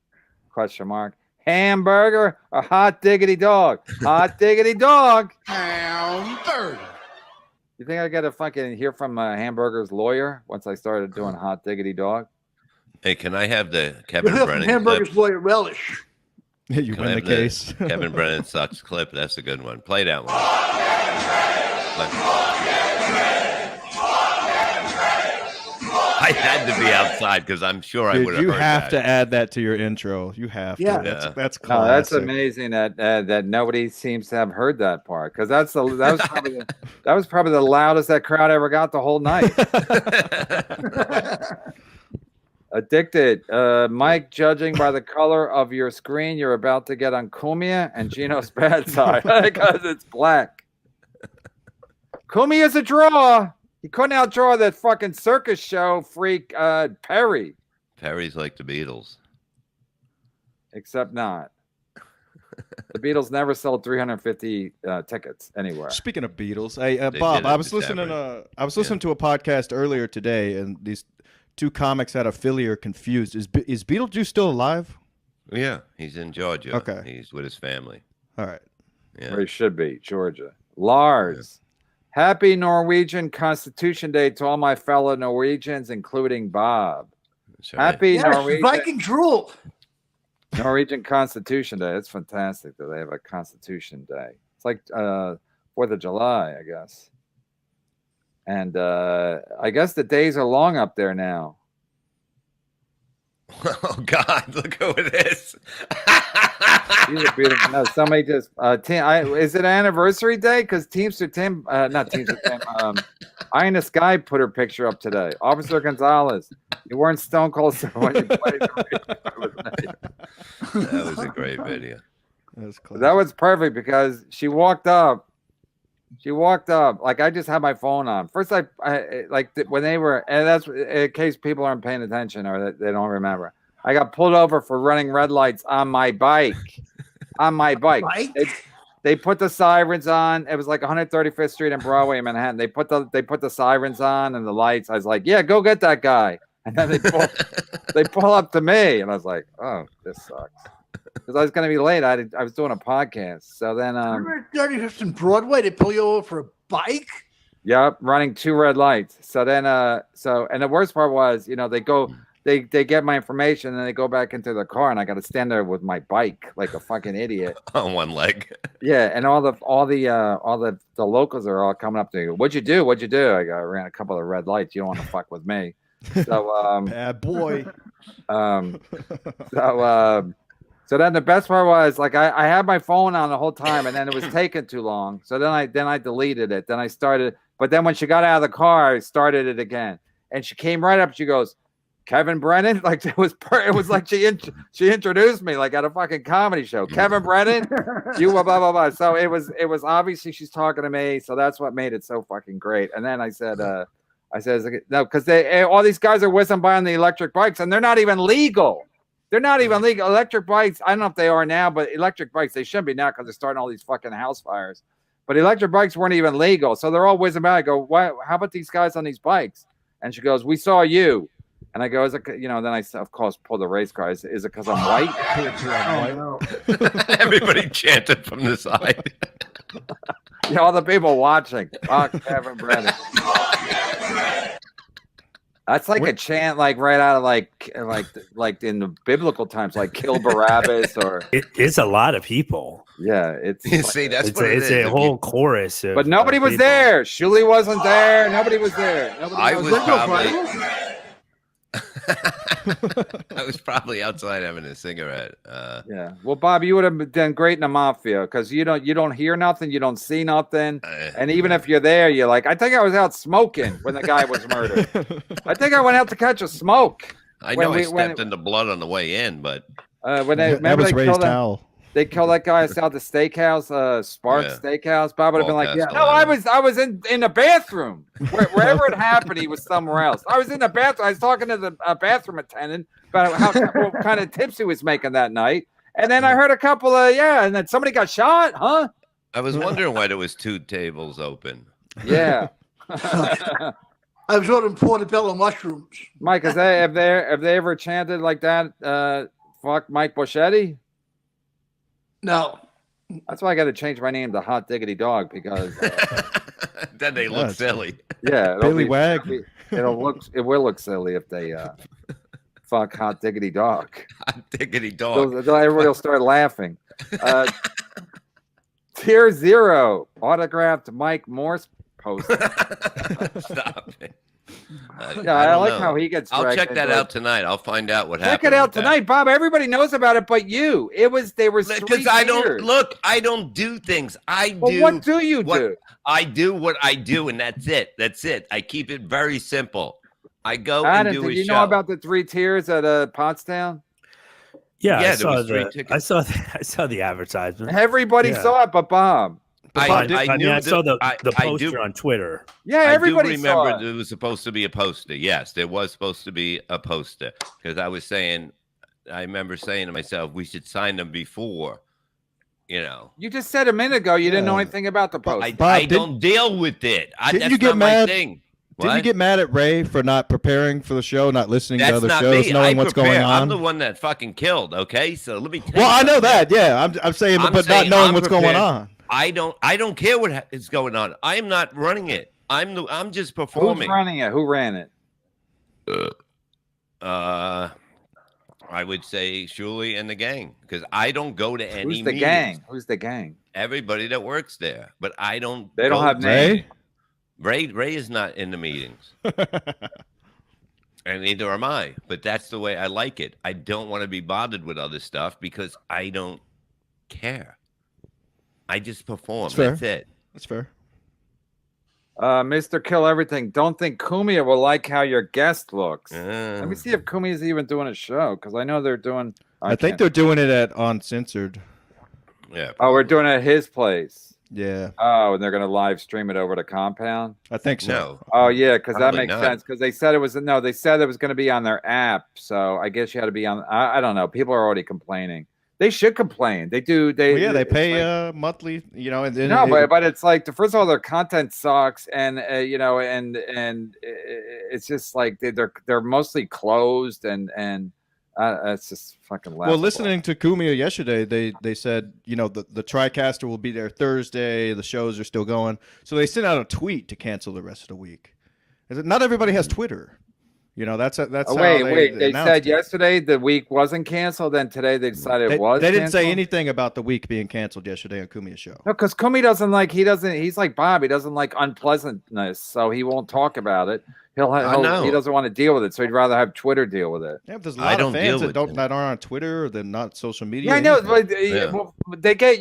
Hamburger or hot diggity dog? Hot diggity dog. Hamburger. You think I got to fucking hear from Hamburger's lawyer once I started doing hot diggity dog? Hey, can I have the Kevin Brennan Hamburger's clip? lawyer relish. You win the case. Kevin Brennan sucks clip. That's a good one. Play that one. I had to be outside because I'm sure I would have. You heard have that. to add that to your intro. You have to. Yeah. That's classic. No, that's amazing that nobody seems to have heard that part because that was probably the loudest that crowd ever got the whole night. Addicted, Mike. Judging by the color of your screen, you're about to get on Kumia and Gino's bad side because it's black. Kumia's a draw. He couldn't outdraw that fucking circus show freak Perry. Perry's like the Beatles. Except not. The Beatles never sold 350 tickets anywhere. Speaking of Beatles, hey Bob, I was listening to a podcast earlier today, and these two comics out of Philly are confused. Is Beetlejuice still alive? Yeah, he's in Georgia. Okay, he's with his family. All right, yeah, where he should be, Georgia. Lars. Yeah. Happy Norwegian Constitution Day to all my fellow Norwegians, including Bob. Right. Happy Norwegian Viking drool. Norwegian Constitution Day. It's fantastic that they have a Constitution Day. It's like 4th of July, I guess. And I guess the days are long up there now. Oh God! Look who it is. These are beautiful. No, somebody just is it anniversary day? Because Teamster Tim, not Teamster Tim. Eye in the Sky put her picture up today. Officer Gonzalez, you weren't stone cold when you played. That was a great video. That was perfect because she walked up. Like I just had my phone on. First, I like when they were, and that's in case people aren't paying attention or they don't remember. I got pulled over for running red lights on my bike. They put the sirens on. It was like 135th Street and Broadway in Manhattan. They put the sirens on and the lights. I was like, yeah, go get that guy. And then they pull up to me, and I was like, oh, this sucks. Because I was going to be late. I was doing a podcast. So then 35th and Broadway, they pull you over for a bike? Yep, running 2 red lights. So then and the worst part was, they get my information and they go back into their car, and I got to stand there with my bike like a fucking idiot on one leg. Yeah, and all the locals are all coming up to me. What'd you do? I ran a couple of red lights. You don't want to fuck with me. So bad boy. So then the best part was like I had my phone on the whole time, and then it was taking too long. So then I deleted it. Then I started, but then when she got out of the car, I started it again, and she came right up. She goes, Kevin Brennan, like it was like she introduced me like at a fucking comedy show. Kevin Brennan, you blah blah blah. So it was obviously she's talking to me, so that's what made it so fucking great. And then I said no, because all these guys are whizzing by on the electric bikes, and they're not even legal. They're not even legal. Electric bikes, I don't know if they are now, but electric bikes, they shouldn't be now because they're starting all these fucking house fires. But electric bikes weren't even legal, so they're all whizzing by. I go, why? How about these guys on these bikes? And she goes, we saw you. And I go, is it, then I, of course, pull the race car. Is it because I'm white? No. Everybody chanted from the side. All the people watching. Fuck Kevin Brennan. That's like a chant, like right out of like in the biblical times, like kill Barabbas or. It's a lot of people. Yeah, it's a whole chorus. But nobody was there. Shuli wasn't there. Nobody was there. I was probably outside having a cigarette. Yeah. Well, Bob, you would have done great in the mafia because you don't hear nothing, you don't see nothing, and even if you're there, you're like, I think I was out smoking when the guy was murdered. I think I went out to catch a smoke. I know I stepped into blood on the way in, but when they that was Ray's towel. They killed that guy outside the steakhouse, Sparks Steakhouse. Bob would have been like, "Yeah, no, I was in the bathroom. Wherever it happened, he was somewhere else. I was in the bathroom. I was talking to the bathroom attendant about what kind of tips he was making that night. And then I heard a couple of and then somebody got shot, huh? I was wondering why there was 2 tables open. Yeah. I was ordering portobello mushrooms. Mike, have they ever chanted like that? Fuck Mike Boschetti? No. That's why I got to change my name to Hot Diggity Dog because then they look silly. Yeah, Billy Wag. It will look silly if they fuck Hot Diggity Dog. Hot Diggity Dog. Everybody will start laughing. Tier 0 autographed Mike Morse poster. Stop it. Yeah, I like know. how he gets. I'll check that out tonight. I'll find out what happened. Check it out tonight, Bob. Everybody knows about it, but you. They were because I don't look. I don't do things. Well, what do you do? I do what I do, and that's it. That's it. I keep it very simple. I go and do a show. Did you know about the 3 tiers at Pottstown? Yeah, I saw the advertisement. Everybody saw it, but Bob. I saw the poster on Twitter. Yeah, everybody saw it. There was supposed to be a poster. Yes, there was supposed to be a poster because I remember saying to myself, we should sign them before. You know, you just said a minute ago you didn't know anything about the poster. I don't deal with it. Didn't you get mad? Did you get mad at Ray for not preparing for the show, not listening to other shows, knowing what's going on? I'm the one that fucking killed. Okay, so let me. I know that. Yeah, I'm saying, but not knowing what's going on. I don't care what is going on. I'm not running it. I'm just performing. Who's running it? Who ran it? I would say Shuli and the gang because I don't go to any. Who's the meetings. Gang? Who's the gang? Everybody that works there, but I don't. They don't have names. Ray is not in the meetings, and neither am I. But that's the way I like it. I don't want to be bothered with other stuff because I don't care. I just perform. That's it. That's fair. Mr. Kill Everything, don't think Kumia will like how your guest looks. Let me see if Kumia's even doing a show because I know they're doing. I think they're doing it at Uncensored. Yeah. Oh, we're doing it at his place. Yeah. Oh, and they're going to live stream it over to Compound? I think so. No. Oh, yeah, because that makes sense. Because they said it was they said it was going to be on their app. So I guess you had to be on. I don't know. People are already complaining. They should complain. They do. They pay monthly. You know, but it's like first of all, their content sucks, and and it's just like they're mostly closed, and it's just fucking laughable. Well, listening to Kumia yesterday, they said the TriCaster will be there Thursday. The shows are still going, so they sent out a tweet to cancel the rest of the week. Not everybody has Twitter. That's wait. They said yesterday the week wasn't canceled, and today they decided it was. They didn't say anything about the week being canceled yesterday on Kumia's show. No, because Kumi he's like Bob. He doesn't like unpleasantness, so he won't talk about it. He doesn't want to deal with it, so he'd rather have Twitter deal with it. Yeah, but there's a lot of fans that aren't on Twitter or they're not social media. Yeah, I know. But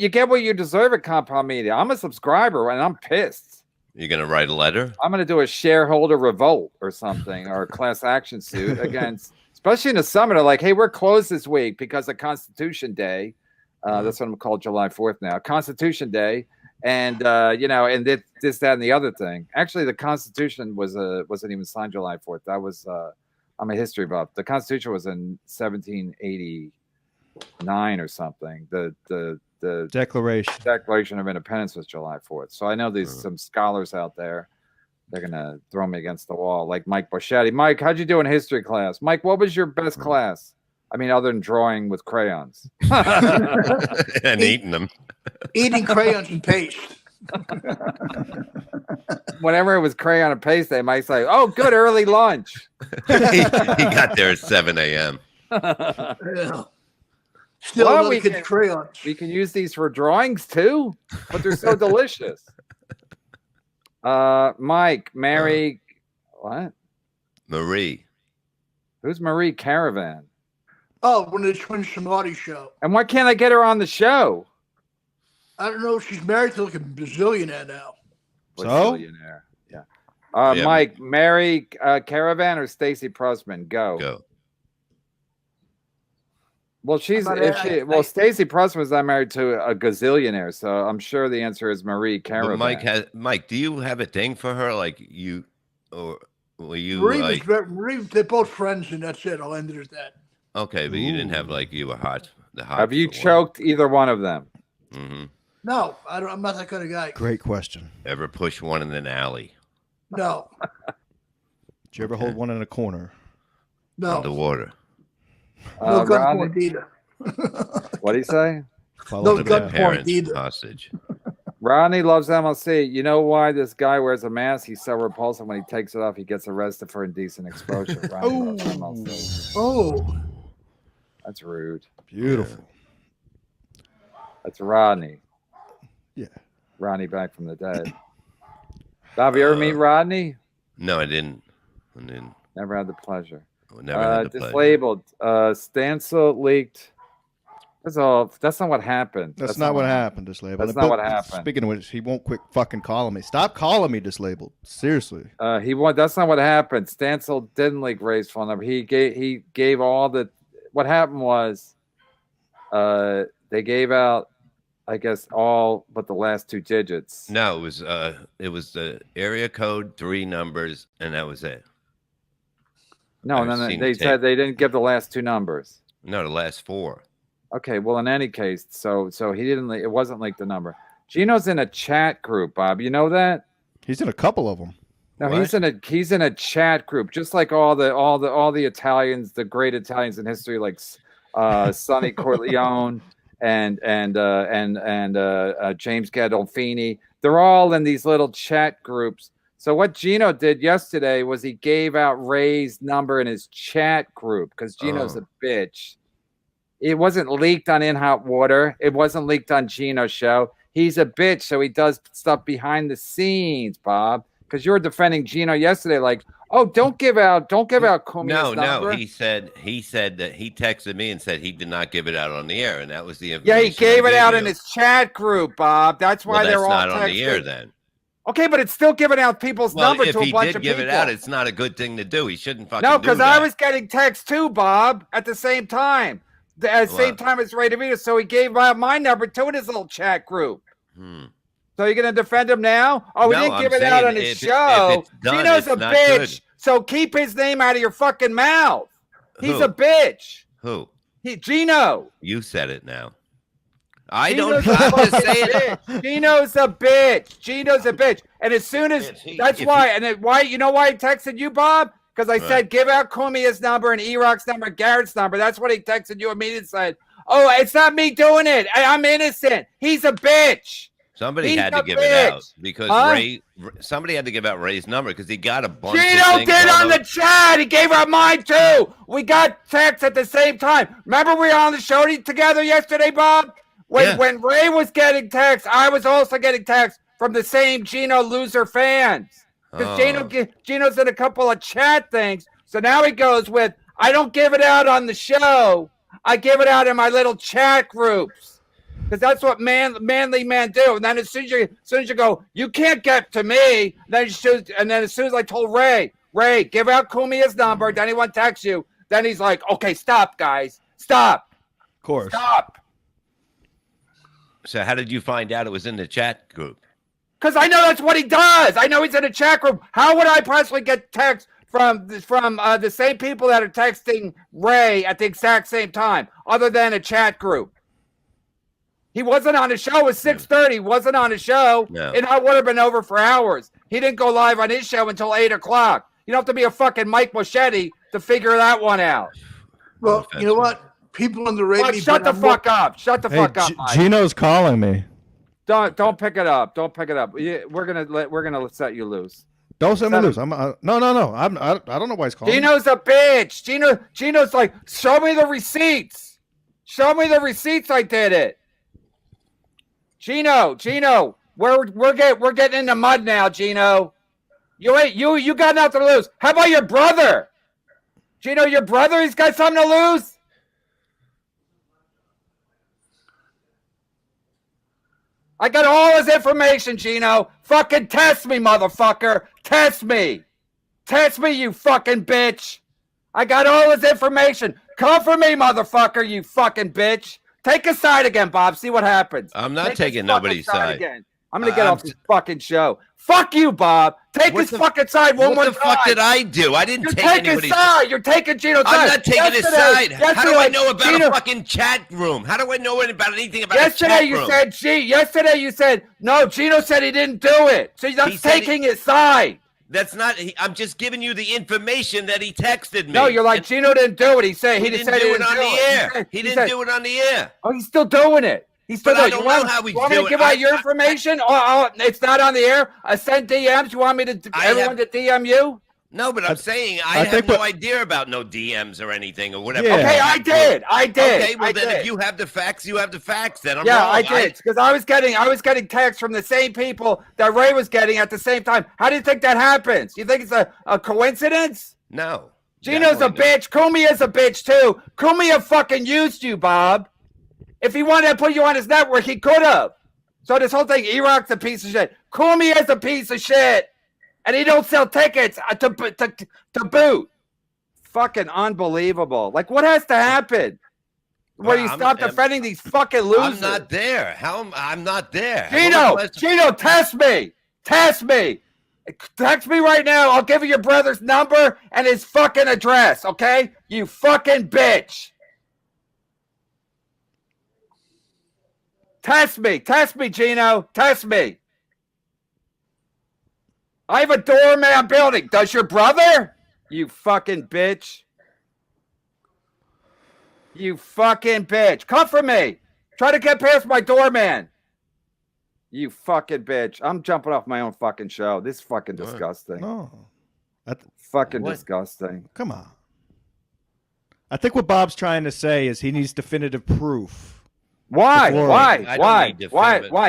you get what you deserve at Compound Media. I'm a subscriber, and I'm pissed. You're going to write a letter? I'm going to do a shareholder revolt or something, or a class action suit against, especially in the summer. They're like, hey, we're closed this week because of Constitution Day. That's what I'm called July 4th now. Constitution Day. And, and this, that, and the other thing. Actually, the Constitution wasn't even signed July 4th. That was, I'm a history buff. The Constitution was in 1789 or something. The Declaration of Independence was July 4th. So I know there's some scholars out there. They're going to throw me against the wall, like Mike Boschetti. Mike, how'd you do in history class? Mike, what was your best class? I mean, other than drawing with crayons. And eating them. Eating crayons and paste. Whenever it was crayon and paste, they might say, oh, good early lunch. he got there at 7 a.m. Yeah. Still we can crayons. We can use these for drawings too, but they're so delicious. Mike, Mary, what? Marie. Who's Marie Caravan? Oh, one of the Twin Samadhi show. And why can't I get her on the show? I don't know. She's married to like a bazillionaire now. Bazillionaire, yeah. Mike, Mary Caravan or Stacy Pressman? Go. Well, Stacy Pressman was not married to a gazillionaire, so I'm sure the answer is Marie Caravan. But Mike, do you have a thing for her? Like you, or will you? Marie, they're both friends, and that's it. I'll end it at that. Okay, but you didn't have like you were hot. Have you choked either one of them? Mm-hmm. No, I'm not that kind of guy. Great question. Ever push one in an alley? No. Did you ever hold one in a corner? No. Underwater. No gun porn either. What do you say? No gun porn either. Hostage. Rodney loves MLC. You know why this guy wears a mask? He's so repulsive. When he takes it off, he gets arrested for indecent exposure. Rodney loves MLC. Oh. That's rude. Beautiful. That's Rodney. Yeah. Rodney back from the dead. Bob, you ever meet Rodney? No, I didn't. And then Never had the pleasure. never had the pleasure. Dislabeled. Stancil leaked. That's all. That's not what happened. That's not what happened, Dislabeled. That's not what happened. Speaking of which, he won't quit fucking calling me. Stop calling me Dislabeled. Seriously. That's not what happened. Stancil didn't leak Ray's phone number. He gave all the. What happened was, they gave out, I guess, all but the last 2 digits. No, it was the area code, 3 numbers, and that was it. No, they said they didn't give the last 2 numbers. No, the last 4. Okay, well, in any case, so he didn't. It wasn't like the number. Gino's in a chat group, Bob. You know that? He's in a couple of them. No, What? he's in a chat group, just like all the Italians, the great Italians in history, like Sonny Corleone and James Gandolfini. They're all in these little chat groups. So what Gino did yesterday was he gave out Ray's number in his chat group because Gino's a bitch. It wasn't leaked on In Hot Water. It wasn't leaked on Gino's show. He's a bitch, so he does stuff behind the scenes, Bob. Because you were defending Gino yesterday, like, oh, don't give out Kumi's number. No. He said that he texted me and said he did not give it out on the air, and that was the Yeah, information. he gave it out you. in his chat group, Bob. That's why they're all not texting. on the air then. Okay, but it's still giving out people's number to a bunch of people. If he did give it out, it's not a good thing to do. He shouldn't fucking No, do because that. I was getting texts too, Bob, at the same time. At the same time as Ray DeVito. So he gave out my number to in his little chat group. So you're going to defend him now? Oh, he didn't give it out on his show. Gino's a bitch. So keep his name out of your fucking mouth. He's a bitch. Who? Gino. You said it now. I don't have to say it. Gino's a bitch. Gino's a bitch. And as soon as that's why, and then why, you know why I texted you, Bob? Because I said, give out Kumi's number and E-Rock's number, Garrett's number. That's what he texted you immediately and said, oh, it's not me doing it. I'm innocent. He's a bitch. Somebody had to give it out because somebody had to give out Ray's number because he got a bunch Gino of things. did on the chat. He gave out mine too. We got texts at the same time. Remember we were on the show together yesterday, Bob? When Ray was getting texts, I was also getting texts from the same Gino loser fans. Because Gino's in a couple of chat things. So now he goes with, I don't give it out on the show. I give it out in my little chat groups. Because that's what manly men do. And then as soon as you go, you can't get to me. And then as soon as I told Ray, give out Kumi's number. Then he won't text you. Then he's like, okay, stop, guys. Stop. Of course. Stop. So how did you find out it was in the chat group? Because I know that's what he does. I know he's in a chat group. How would I possibly get text from the same people that are texting Ray at the exact same time, other than a chat group? He wasn't on the show. It was 6:30. He wasn't on the show. No. And I would have been over for hours. He didn't go live on his show until 8 o'clock. You don't have to be a fucking Mike Machete to figure that one out. Well, you know what? People underrate me. Shut the fuck up. Shut the fuck up, Mike. Gino's calling me. Don't pick it up. Don't pick it up. We're gonna set you loose. Don't set me loose. No. I don't know why he's calling. Gino's a bitch. Gino's like, show me the receipts. Show me the receipts. I did it. Gino, we're getting in the mud now, Gino. You got nothing to lose. How about your brother? Gino, your brother, he's got something to lose. I got all his information, Gino. Fucking test me, motherfucker. Test me. Test me, you fucking bitch. I got all his information. Come for me, motherfucker, you fucking bitch. Take a side again, Bob. See what happens. I'm not taking nobody's side. Again. I'm going to get off this fucking show. Fuck you, Bob. Take his fucking side one more time. What the fuck did I do? I didn't take anybody's side. You're taking Gino's side. I'm not taking his side. How do I know about a fucking chat room? How do I know about anything about a chat room? Yesterday you said, no, Gino said he didn't do it. So you're not taking his side. That's not. I'm just giving you the information that he texted me. No, you're like, Gino didn't do it. He said he didn't do it on the air. He didn't do it on the air. Oh, he's still doing it. He's still doing it. I don't know how we do it. You want me to give out your information? Oh, it's not on the air. I sent DMs. You want me to everyone to DM you? No, but I'm saying I have no idea about no DMs or anything or whatever. Yeah. Okay, I did. Okay, well I then did. if you have the facts, you have the facts. Then I'm yeah, wrong. I did because I was getting texts from the same people that Ray was getting at the same time. How do you think that happens? You think it's a coincidence? No. Gino's a bitch. Kumia's a bitch too. Kumia fucking used you, Bob. If he wanted to put you on his network, he could have. So this whole thing, E-Rock's a piece of shit. Kumia's a piece of shit. And he don't sell tickets to boot. Fucking unbelievable. Like, what has to happen? Where you stop defending these fucking losers. I'm not there. I'm not there. Gino, test me. Test me. Text me right now. I'll give you your brother's number and his fucking address, okay? You fucking bitch. Test me, Gino. Test me. I have a doorman building. Does your brother? You fucking bitch. You fucking bitch. Come for me. Try to get past my doorman. You fucking bitch. I'm jumping off my own fucking show. This is fucking disgusting. No. Fucking disgusting. Come on. I think what Bob's trying to say is he needs definitive proof. Why? Why?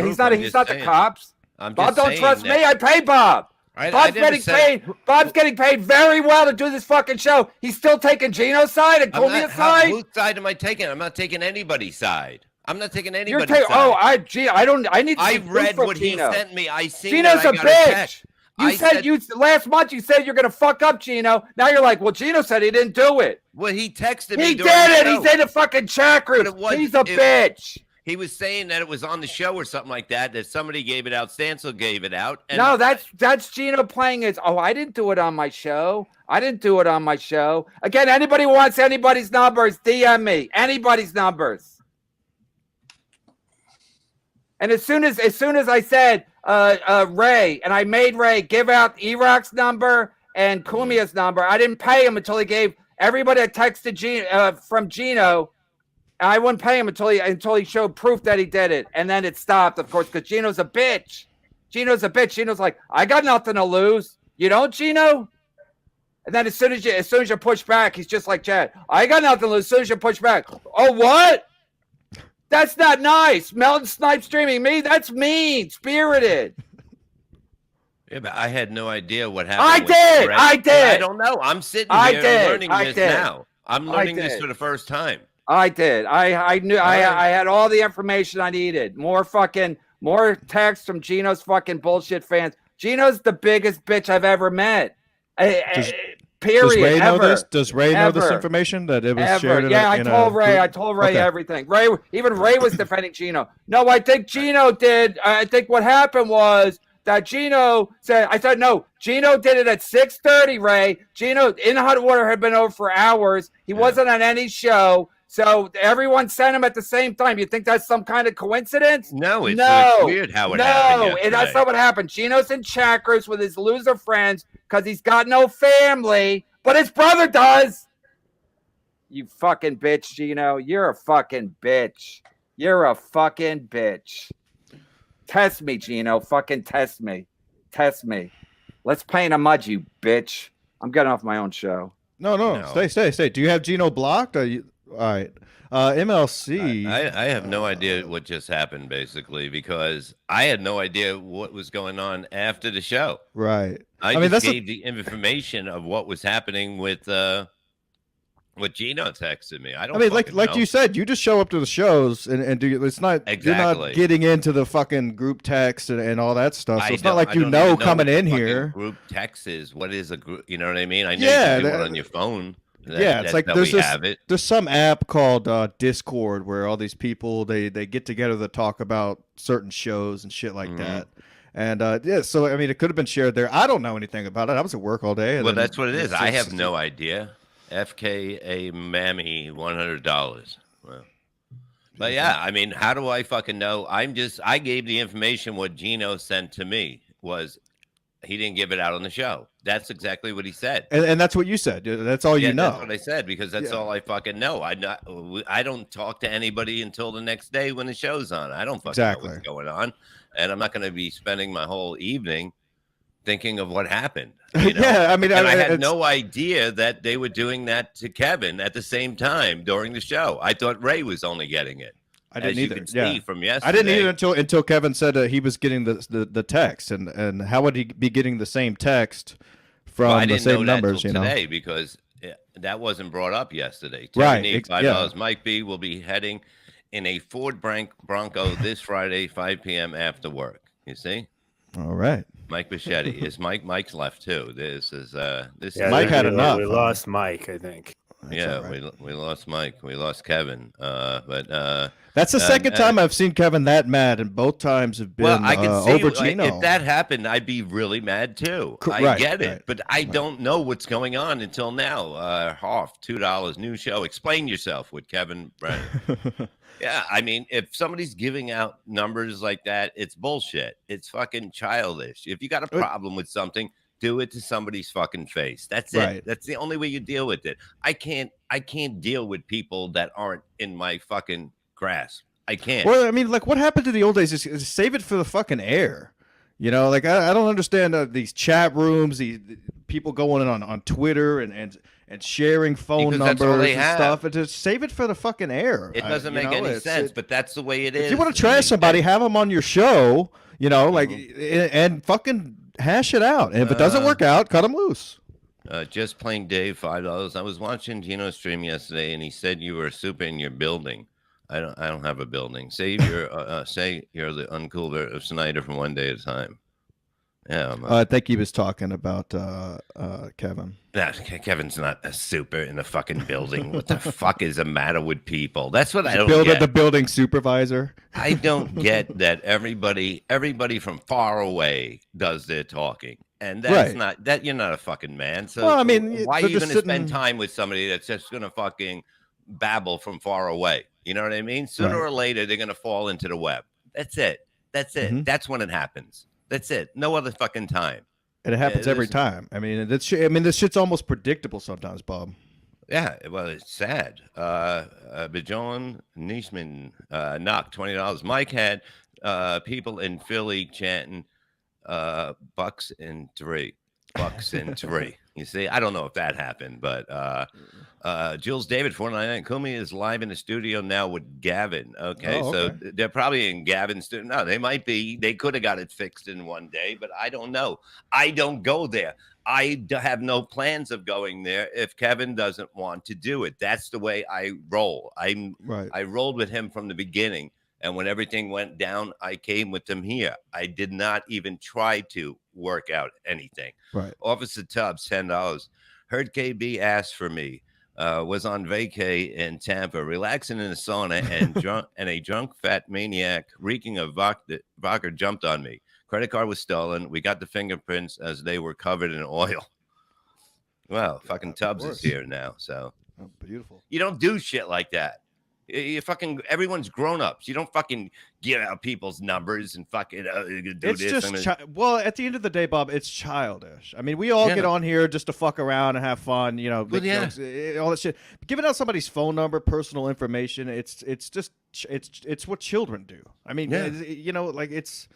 He's not the cops. Bob don't trust me. I pay Bob. Right, Bob's getting paid. Bob's getting paid very well to do this fucking show. He's still taking Gino's side and Kumia's side. Whose side am I taking? I'm not taking anybody's side. I'm not taking anybody's side. I need. I read what Gino. he sent me. I seen. Gino's a bitch. Last month you said you're gonna fuck up Gino. Now you're like, well, Gino said he didn't do it. Well, he texted me. He did it. He's in the fucking chat group. He's a bitch. He was saying that it was on the show or something like that. That somebody gave it out. Stancil gave it out. And no, that's Gino playing his. Oh, I didn't do it on my show. Again, anybody wants anybody's numbers, DM me. Anybody's numbers. And as soon as I said Ray, and I made Ray give out E-Rock's number and Kumia's number, I didn't pay him until he gave everybody a text to from Gino. I wouldn't pay him until he showed proof that he did it, and then it stopped, of course, because Gino's a bitch. Gino's like, I got nothing to lose. You don't, Gino? And then as soon as you push back, he's just like Chad. I got nothing to lose. As soon as you push back, oh what? That's not nice. Melton Snipe streaming me. That's mean spirited. Yeah, but I had no idea what happened. I did. I don't know. I'm sitting here learning this now. I'm learning this for the first time. I did. I knew. I had all the information I needed. More texts from Gino's fucking bullshit fans. Gino's the biggest bitch I've ever met. Period. Does Ray know this? Does Ray know this information that it was shared? Yeah, I told Ray everything. Ray was defending Gino. No, I think Gino did. I think what happened was that Gino said. I said no. Gino did it at 6:30. Ray. Gino in hot water had been over for hours. He wasn't on any show. So everyone sent him at the same time. You think that's some kind of coincidence? No, it's weird how it happened. No, that's not what happened. Gino's in chat groups with his loser friends because he's got no family, but his brother does. You fucking bitch, Gino. You're a fucking bitch. Test me, Gino. Fucking test me. Let's paint a mud, you bitch. I'm getting off my own show. No. Stay. Do you have Gino blocked? All right. MLC. I have no idea what just happened, basically, because I had no idea what was going on after the show. Right. I just gave the information of what was happening with what Gino texted me. I mean, like you said, you just show up to the shows and do. It's not you're not getting into the fucking group text and all that stuff. So it's not like coming in here. Group text is what is a group? You know what I mean? I know you can do it on your phone. It's like there's some app called Discord where all these people they get together to talk about certain shows and shit like that. And so I mean, it could have been shared there. I don't know anything about it. I was at work all day. Well, that's what it is. I have no idea. FKA Mammy $100. Well, but yeah, I mean, how do I fucking know? I gave the information. What Gino sent to me was he didn't give it out on the show. That's exactly what he said. And that's what you said. That's all you know. That's what I said, because that's all I fucking know. I don't talk to anybody until the next day when the show's on. I don't fucking know what's going on. And I'm not going to be spending my whole evening thinking of what happened. You know? Yeah, I mean, and I had it's- no idea that they were doing that to Kevin at the same time during the show. I thought Ray was only getting it. I didn't As either. you could see from yesterday. I didn't either until Kevin said he was getting the text, and how would he be getting the same text from I the didn't same know numbers? that You know, today because that wasn't brought up yesterday. Right, $5. Mike B will be heading in a Ford Bronco this Friday, 5 p.m. after work. You see? All right. Mike Bichetti. Is Mike's left too. This is Mike had enough. We lost Mike, I think. That's we lost Mike. We lost Kevin. But that's the second time I've seen Kevin that mad, and both times have been I can see over Gino. if that happened, I'd be really mad too. I get it, but I don't know what's going on until now. Hoff, $2 new show. Explain yourself with Kevin Brennan. Yeah, I mean, if somebody's giving out numbers like that, it's bullshit. It's fucking childish. If you got a problem with something, do it to somebody's fucking face. That's it. Right. That's the only way you deal with it. I can't deal with people that aren't in my fucking grasp. I can't. Well, I mean, like, what happened to the old days is save it for the fucking air. You know, like, I don't understand these chat rooms, these people going on Twitter and sharing phone numbers and stuff. And just save it for the fucking air. It doesn't make any sense, but that's the way it is. If you want to trash somebody, have them on your show, you know, like, and fucking hash it out. And if it doesn't work out, cut them loose. Just plain Dave, $5. I was watching Gino's stream yesterday, and he said you were super in your building. I don't have a building. Say you're the uncool of Snyder from One Day at a Time. Yeah, I think he was talking about Kevin. Kevin's not a super in the fucking building. What the fuck is the matter with people? That's what I don't get. The building supervisor. I don't get that everybody from far away does their talking. And that's not that you're not a fucking man. So well, I mean, why are you going to spend time with somebody that's just going to fucking babble from far away? You know what I mean? Sooner or later, they're going to fall into the web. That's it. Mm-hmm. That's when it happens. That's it. No other fucking time. And it happens every time. I mean, this shit's almost predictable sometimes, Bob. Yeah, well, it's sad. Bajon Nishman knocked $20. Mike had people in Philly chanting bucks in three. You see, I don't know if that happened, but Jules David 499 Kumi is live in the studio now with Gavin. Okay, so they're probably in Gavin's studio. No, they might be. They could have got it fixed in one day, but I don't know. I don't go there. I have no plans of going there if Kevin doesn't want to do it. That's the way I roll. I rolled with him from the beginning. And when everything went down, I came with them here. I did not even try to work out anything. Right. Officer Tubbs, $10. Heard KB asked for me. Was on vacay in Tampa, relaxing in the sauna, and a drunk fat maniac reeking of vodka jumped on me. Credit card was stolen. We got the fingerprints as they were covered in oil. Well, fucking Tubbs is here now. So beautiful. You don't do shit like that. You fucking everyone's grown ups. You don't fucking give out people's numbers and fucking do it's this. Just well, at the end of the day, Bob, it's childish. I mean, we all get on here just to fuck around and have fun, you know, make jokes, all that shit. Giving out somebody's phone number, personal information, it's what children do. I mean, you know, like it's.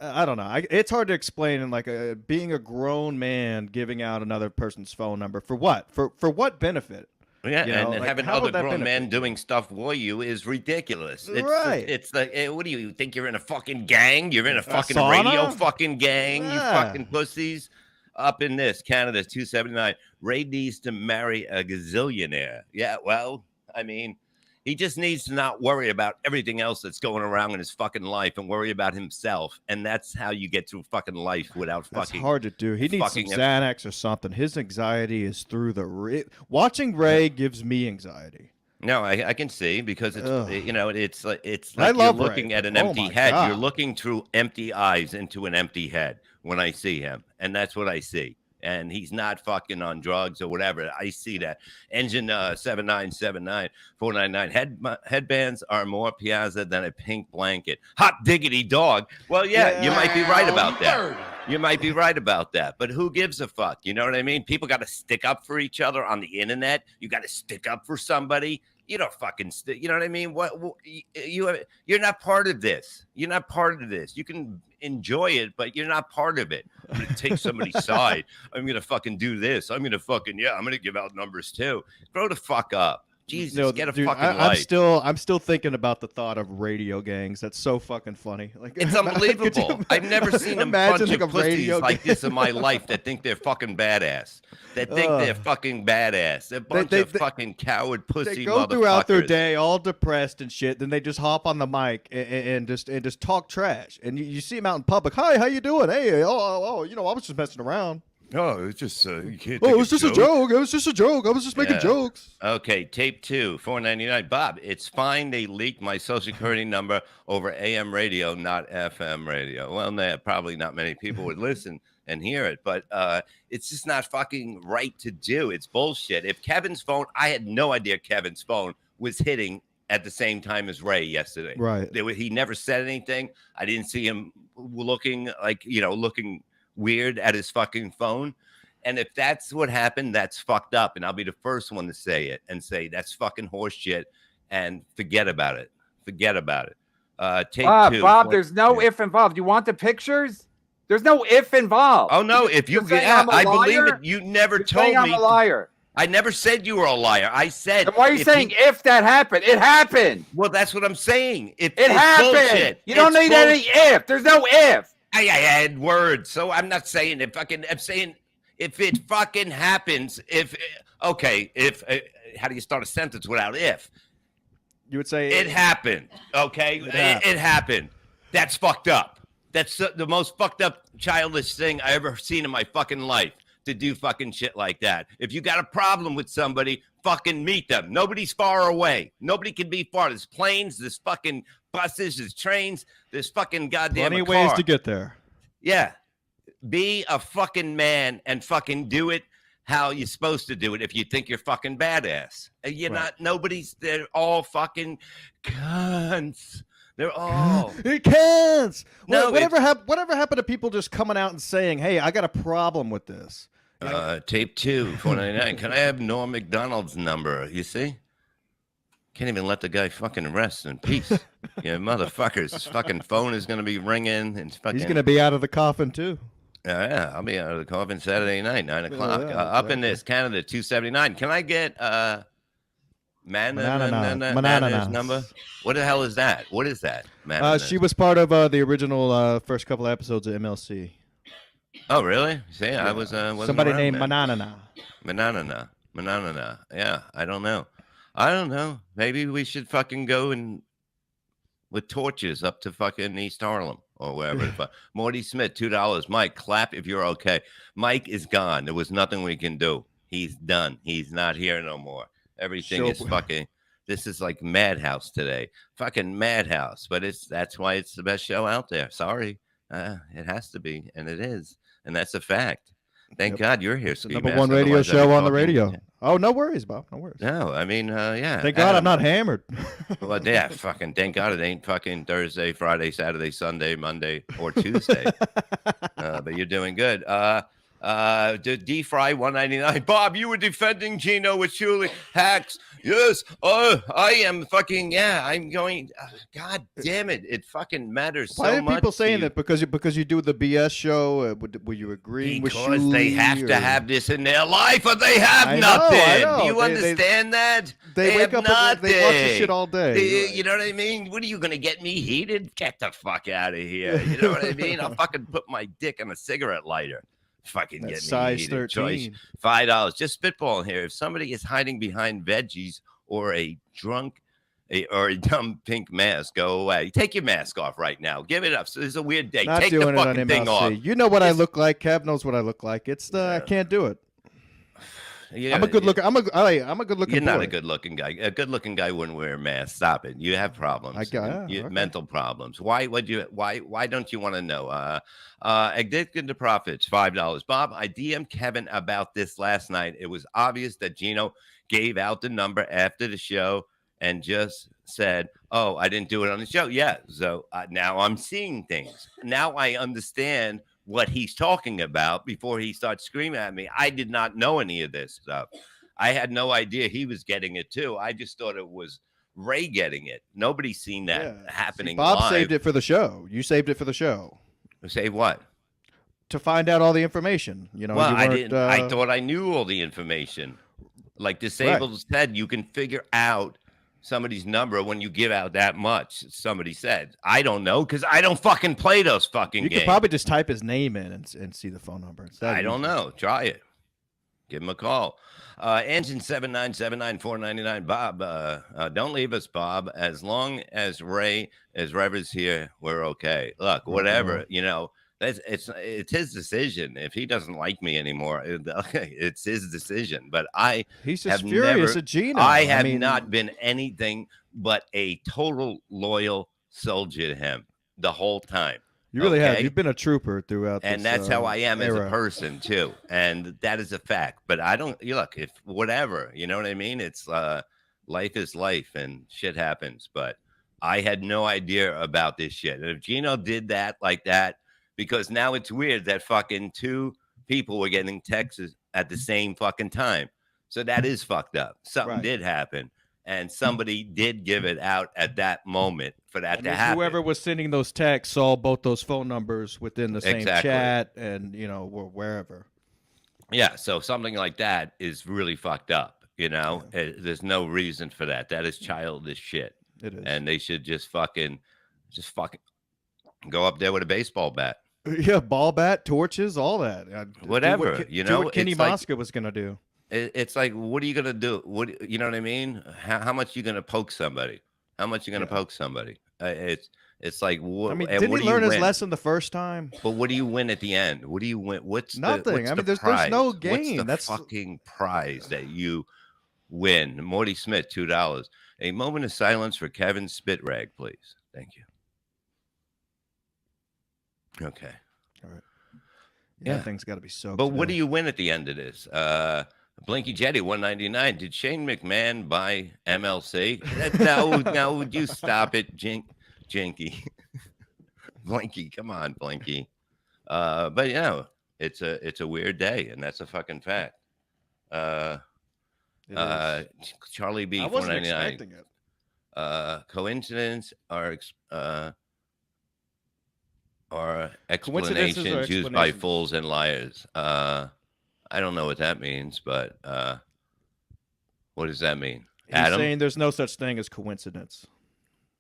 I don't know. It's hard to explain. And like being a grown man giving out another person's phone number for what? For what benefit? Yeah, you know, and like, having other grown men doing stuff for you is ridiculous. It's like, what do you think? You're in a fucking gang? You're in a fucking radio fucking gang? You fucking pussies. Up in this, Canada's 279. Ray needs to marry a gazillionaire. Yeah, well, I mean, he just needs to not worry about everything else that's going around in his fucking life and worry about himself. And that's how you get through fucking life without fucking. That's hard to do. He needs some Xanax or something. His anxiety is through the. Watching Ray gives me anxiety. No, I can see because it's you know it's like you're looking at an empty head. God. You're looking through empty eyes into an empty head when I see him, and that's what I see. And he's not fucking on drugs or whatever. I see that. Engine 7979 499. Headbands are more Piazza than a pink blanket. Hot diggity dog. Well, yeah, you might be right about that. You might be right about that, but who gives a fuck? You know what I mean? People got to stick up for each other on the internet. You got to stick up for somebody. You don't fucking, you know what I mean? You're not part of this. You're not part of this. You can enjoy it, but you're not part of it. I'm going to take somebody's side. I'm going to fucking do this. I'm going to fucking, I'm going to give out numbers too. Grow the fuck up. Jesus, No, get a dude, fucking life. I'm still thinking about the thought of radio gangs. That's so fucking funny. Like It's unbelievable. I've never seen a bunch of pussies like this in my life that think they're fucking badass. That think they're fucking badass. They're a bunch of fucking coward pussy They go motherfuckers. throughout their day all depressed and shit. Then they just hop on the mic and just talk trash. And you see them out in public. Hi, how you doing? Hey, I was just messing around. Oh, it's just you can't. Oh, it was just a joke. It was just a joke. I was just making jokes. Okay, tape 2, $4.99. Bob, it's fine. They leaked my social security number over AM radio, not FM radio. Well, probably not many people would listen and hear it, but it's just not fucking right to do. It's bullshit. If Kevin's phone, I had no idea Kevin's phone was hitting at the same time as Ray yesterday. Right. He never said anything. I didn't see him looking like, looking weird at his fucking phone. And if that's what happened, that's fucked up. And I'll be the first one to say it and say that's fucking horse shit and forget about it. Forget about it. Take two. Bob, there's no if involved. You want the pictures? There's no if involved. Oh no, if you I believe it. You never told me I'm a liar. I never said you were a liar. I said. Then why are you saying if that happened? It happened. Well, that's what I'm saying. It happened. Bullshit. You don't need any if. There's no if. I had words, so I'm not saying it. I'm saying if it fucking happens. If how do you start a sentence without if? You would say it happened. Okay, it happened. That's fucked up. That's the most fucked up childish thing I ever seen in my fucking life. To do fucking shit like that. If you got a problem with somebody, fucking meet them. Nobody's far away. Nobody can be far. There's planes, there's fucking buses, there's trains, there's fucking goddamn plenty ways to get there. Yeah. Be a fucking man and fucking do it how you're supposed to do it if you think you're fucking badass. You're not, they're all fucking cunts. They're all. It can't. No, whatever happened to people just coming out and saying, "Hey, I got a problem with this." Tape 2, $4.99. Can I have Norm McDonald's number? You see? Can't even let the guy fucking rest in peace. Motherfuckers. His fucking phone is going to be ringing. And he's going to be out of the coffin, too. Yeah, I'll be out of the coffin Saturday night, 9 o'clock. Up in this, Canada, $2.79. Can I get Manana's number? What the hell is that? What is that? She was part of the original first couple of episodes of MLC. Oh, really? See, yeah. I was somebody named Manana. Yeah, I don't know. Maybe we should fucking go and with torches up to fucking East Harlem or wherever. Morty Smith, $2. Mike, clap if you're okay. Mike is gone. There was nothing we can do. He's done. He's not here no more. Everything is fucking. This is like Madhouse today. Fucking Madhouse. But that's why it's the best show out there. Sorry. It has to be. And it is. And that's a fact. Thank God you're here. Number one radio show on the radio. Oh, no worries, Bob. No worries. No, I mean, yeah. Thank God I'm not hammered. Well, yeah, fucking thank God it ain't fucking Thursday, Friday, Saturday, Sunday, Monday, or Tuesday. But you're doing good. D Fry 199. Bob, you were defending Gino with Shuley hacks. Yes. I am fucking. Yeah, I'm going. God damn it! It fucking matters so much. Why are people saying that? Because you do the BS show. Were you agreeing with Shuley? Because they have to have this in their life, or they have nothing. I know. Do you understand that? They wake up. Nothing. They watch this shit all day. You know what I mean? What are you gonna get me heated? Get the fuck out of here. You know what I mean? I'll fucking put my dick on a cigarette lighter. Fucking get me size 13. Choice. $5. Just spitballing here. If somebody is hiding behind veggies or a dumb pink mask, go away. Take your mask off right now. Give it up. So this is a weird day. Not Take doing the fucking thing off. You know what I look like. Kev knows what I look like. It's I can't do it. I'm a good looking. I'm a good looking. You're not a good looking guy. A good looking guy wouldn't wear a mask. Stop it. You have problems. Mental problems. Why don't you want to know? Addicted to Profits, $5. Bob, I DM'd Kevin about this last night. It was obvious that Gino gave out the number after the show and just said, "Oh, I didn't do it on the show." Yeah. So now I'm seeing things. Now I understand what he's talking about before he starts screaming at me. I did not know any of this stuff. I had no idea he was getting it too. I just thought it was Ray getting it. Nobody's seen that happening. See, Bob live. saved it for the show. You saved it for the show. Save what? To find out all the information. You know, Well, you I weren't, didn't. I thought I knew all the information. Like Disabled said, you can figure out somebody's number when you give out that much. Somebody said, I don't know because I don't fucking play those fucking games. You could probably just type his name in and see the phone number. I don't know. Try it. Give him a call. Engine 7979499. Bob, don't leave us, Bob. As long as Rever's here, we're okay. Look, whatever, you know. It's his decision. If he doesn't like me anymore, it's his decision. But he's just furious at Gino. I have not been anything but a total loyal soldier to him the whole time. You really have. You've been a trooper throughout. And that's how I am as a person too. And that is a fact. But I don't. You look, if whatever, you know what I mean. It's life is life, and shit happens. But I had no idea about this shit. And if Gino did that like that. Because now it's weird that fucking two people were getting texts at the same fucking time. So that is fucked up. Something did happen. And somebody did give it out at that moment for that to happen. Whoever was sending those texts saw both those phone numbers within the same chat and, you know, wherever. Yeah. So something like that is really fucked up. You know, there's no reason for that. That is childish shit. It is. And they should just fucking go up there with a baseball bat. Yeah, ball bat, torches, all that. Whatever, you know. What Kenny Mosca was gonna do. It's like, what are you gonna do? What, you know what I mean? How much you gonna poke somebody? How much you gonna poke somebody? It's like, I mean, didn't he learn his lesson the first time? But what do you win at the end? What do you win? What's nothing? I mean, there's no game. What's the That's fucking prize that you win. Morty Smith, $2. A moment of silence for Kevin Spitrag, please. Thank you. Okay. All right. Yeah, that thing's got to be so. But what do you win at the end of this? Blinky Jetty, $1.99. Did Shane McMahon buy MLC? No, would you stop it, Jinky? Blinky, come on, Blinky. But you know, it's a weird day, and that's a fucking fact. Charlie B, I wasn't expecting it. Coincidence or explanations used by fools and liars. I don't know what that means, but what does that mean? He's saying there's no such thing as coincidence.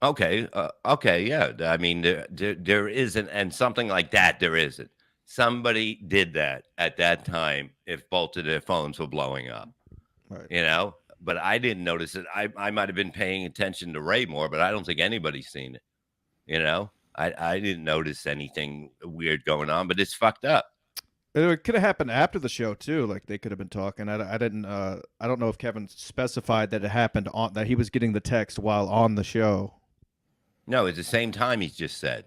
Okay, yeah. I mean, there isn't, and something like that, there isn't. Somebody did that at that time if both of their phones were blowing up. Right. You know, but I didn't notice it. I might have been paying attention to Ray more, but I don't think anybody's seen it. You know? I didn't notice anything weird going on, but it's fucked up. It could have happened after the show too. Like they could have been talking. I didn't. I don't know if Kevin specified that it happened on that he was getting the text while on the show. No, it's the same time. He just said.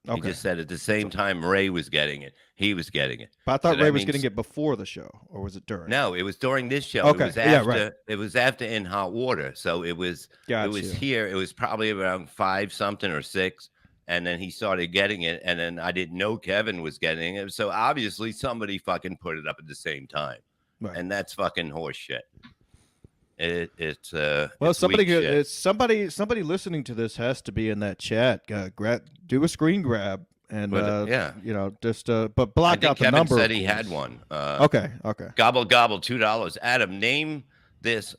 Okay. He just said at the same time Ray was getting it. He was getting it. But I thought Ray was getting it before the show, or was it during? No, it was during this show. Okay. It was after. It was after In Hot Water. So it was. Gotcha. It was here. It was probably around 5 something or 6. And then he started getting it, and then I didn't know Kevin was getting it. So obviously somebody fucking put it up at the same time, and that's fucking horse shit. It's well, somebody listening to this has to be in that chat. Do a screen grab and you know, just but block out the Kevin number. Said he had one. Okay. Gobble gobble, $2. Adam, name this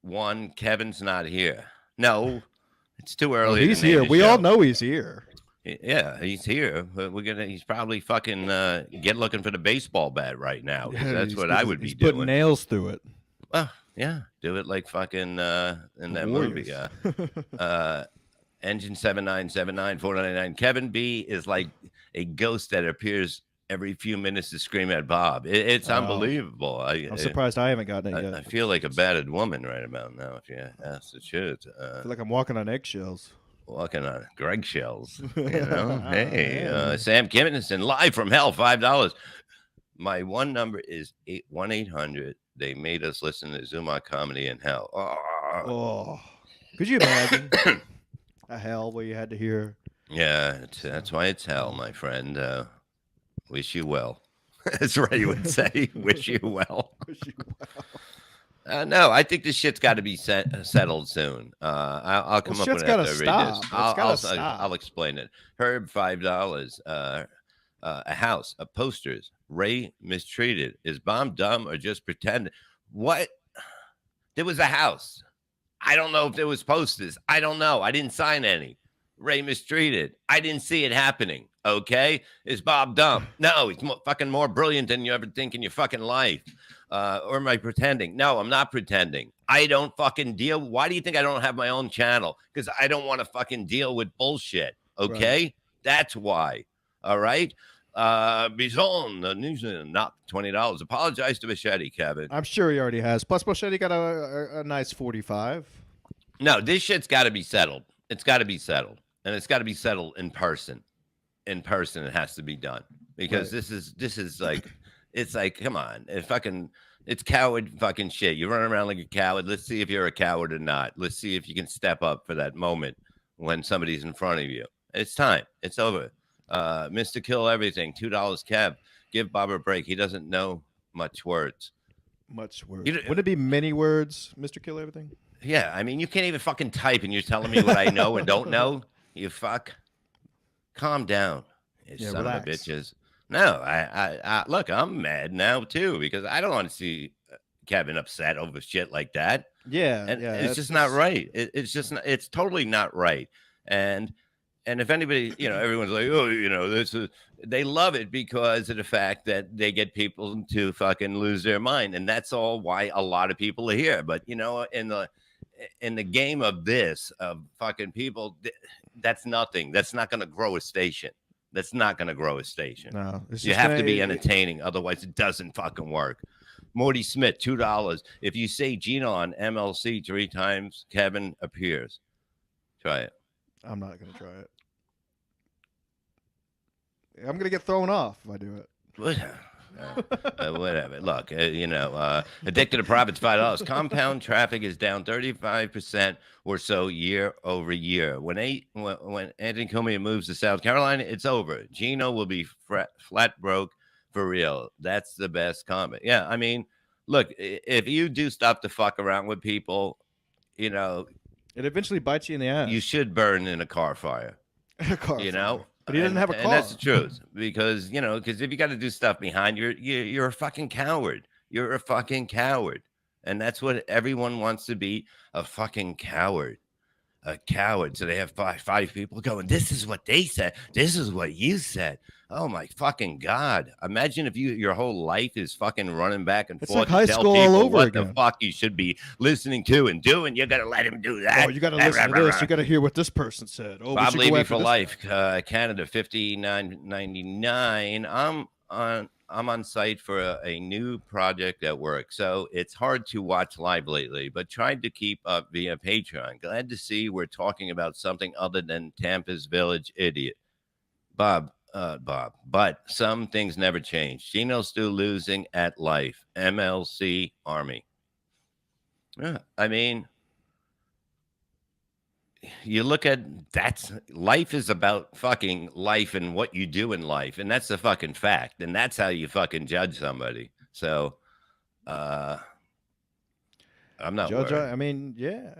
one. Kevin's not here. No, it's too early. He's here. We all know he's here. Yeah, he's here. But he's probably fucking looking for the baseball bat right now. Yeah, that's what I would be doing. Putting nails through it. Well, yeah, do it like fucking in that movie. Engine 7979499. Kevin B is like a ghost that appears every few minutes to scream at Bob. It's unbelievable. I'm surprised I haven't gotten it yet. I feel like a battered woman right about now, if you ask the truth. I feel like I'm walking on eggshells. Walking on Greg shells, you know. Hey, Sam Kimmison, live from hell, $5. My one number is 1-800. They made us listen to Zuma Comedy in Hell. Oh, could you imagine a hell where you had to hear? Yeah, that's why it's hell, my friend. Wish you well. That's what you would say. Wish you well. No, I think this shit's got to be settled soon. I'll come up with it after I read this. I'll explain it. Herb, $5. A house, posters. Ray mistreated. Is Bomb dumb or just pretend? What? There was a house. I don't know if there was posters. I don't know. I didn't sign any. Ray mistreated. I didn't see it happening. Okay. Is Bob dumb? No, he's fucking more brilliant than you ever think in your fucking life. Or am I pretending? No, I'm not pretending. I don't fucking deal. Why do you think I don't have my own channel? Because I don't want to fucking deal with bullshit. Okay. Right. That's why. All right. Bison, not $20. Apologize to Machete, Kevin. I'm sure he already has. Plus, Machete got a nice 45. No, this shit's got to be settled. It's got to be settled. And it's got to be settled in person. In person, it has to be done. Because this is like, it's like, come on. It's coward fucking shit. You run around like a coward. Let's see if you're a coward or not. Let's see if you can step up for that moment when somebody's in front of you. It's time. It's over. Mr. Kill Everything, $2. Kev, give Bob a break. He doesn't know much words. Would it be many words, Mr. Kill Everything? Yeah, I mean, you can't even fucking type, and you're telling me what I know and don't know. You fuck. Calm down, you son of a bitches. No, I look, I'm mad now too because I don't want to see Kevin upset over shit like that. Yeah, and it's just not right. It's just not, it's totally not right. And if anybody, everyone's like, oh, they love it because of the fact that they get people to fucking lose their mind. And that's all why a lot of people are here. But, in the game of this, of fucking people, that's nothing. That's not going to grow a station. That's not going to grow a station. No, you have to be entertaining. Otherwise, it doesn't fucking work. Morty Smith, $2. If you say Gino on MLC 3 times, Kevin appears. Try it. I'm not going to try it. I'm going to get thrown off if I do it. Whatever. Look, addicted to profits, $5. Compound traffic is down 35% or so year over year. When Anthony Cumia moves to South Carolina, it's over. Gino will be flat broke for real. That's the best comment. Yeah, I mean, look, if you do stop to fuck around with people, it eventually bites you in the ass. You should burn in a car fire. But he doesn't have a car. And that's the truth. Because, if you got to do stuff behind you're a fucking coward. You're a fucking coward. And that's what everyone wants to be, a fucking coward. A coward. So they have five people going, this is what they said. This is what you said. Oh, my fucking God. Imagine if your whole life is fucking running back and forth. Like high tell school people all over what again. the fuck you should be listening to and doing. You got to let him do that. Oh, you got to listen to this. You got to hear what this person said. Oh, Bob Levy for life. Canada, $59.99. I'm on site for a new project at work, so it's hard to watch live lately, but tried to keep up via Patreon. Glad to see we're talking about something other than Tampa's Village idiot. Bob, but some things never change. Gino's still losing at life. MLC Army. Yeah, I mean, you look at life is about fucking life and what you do in life, and that's the fucking fact, and that's how you fucking judge somebody. So I'm not judge. worried. I mean, yeah.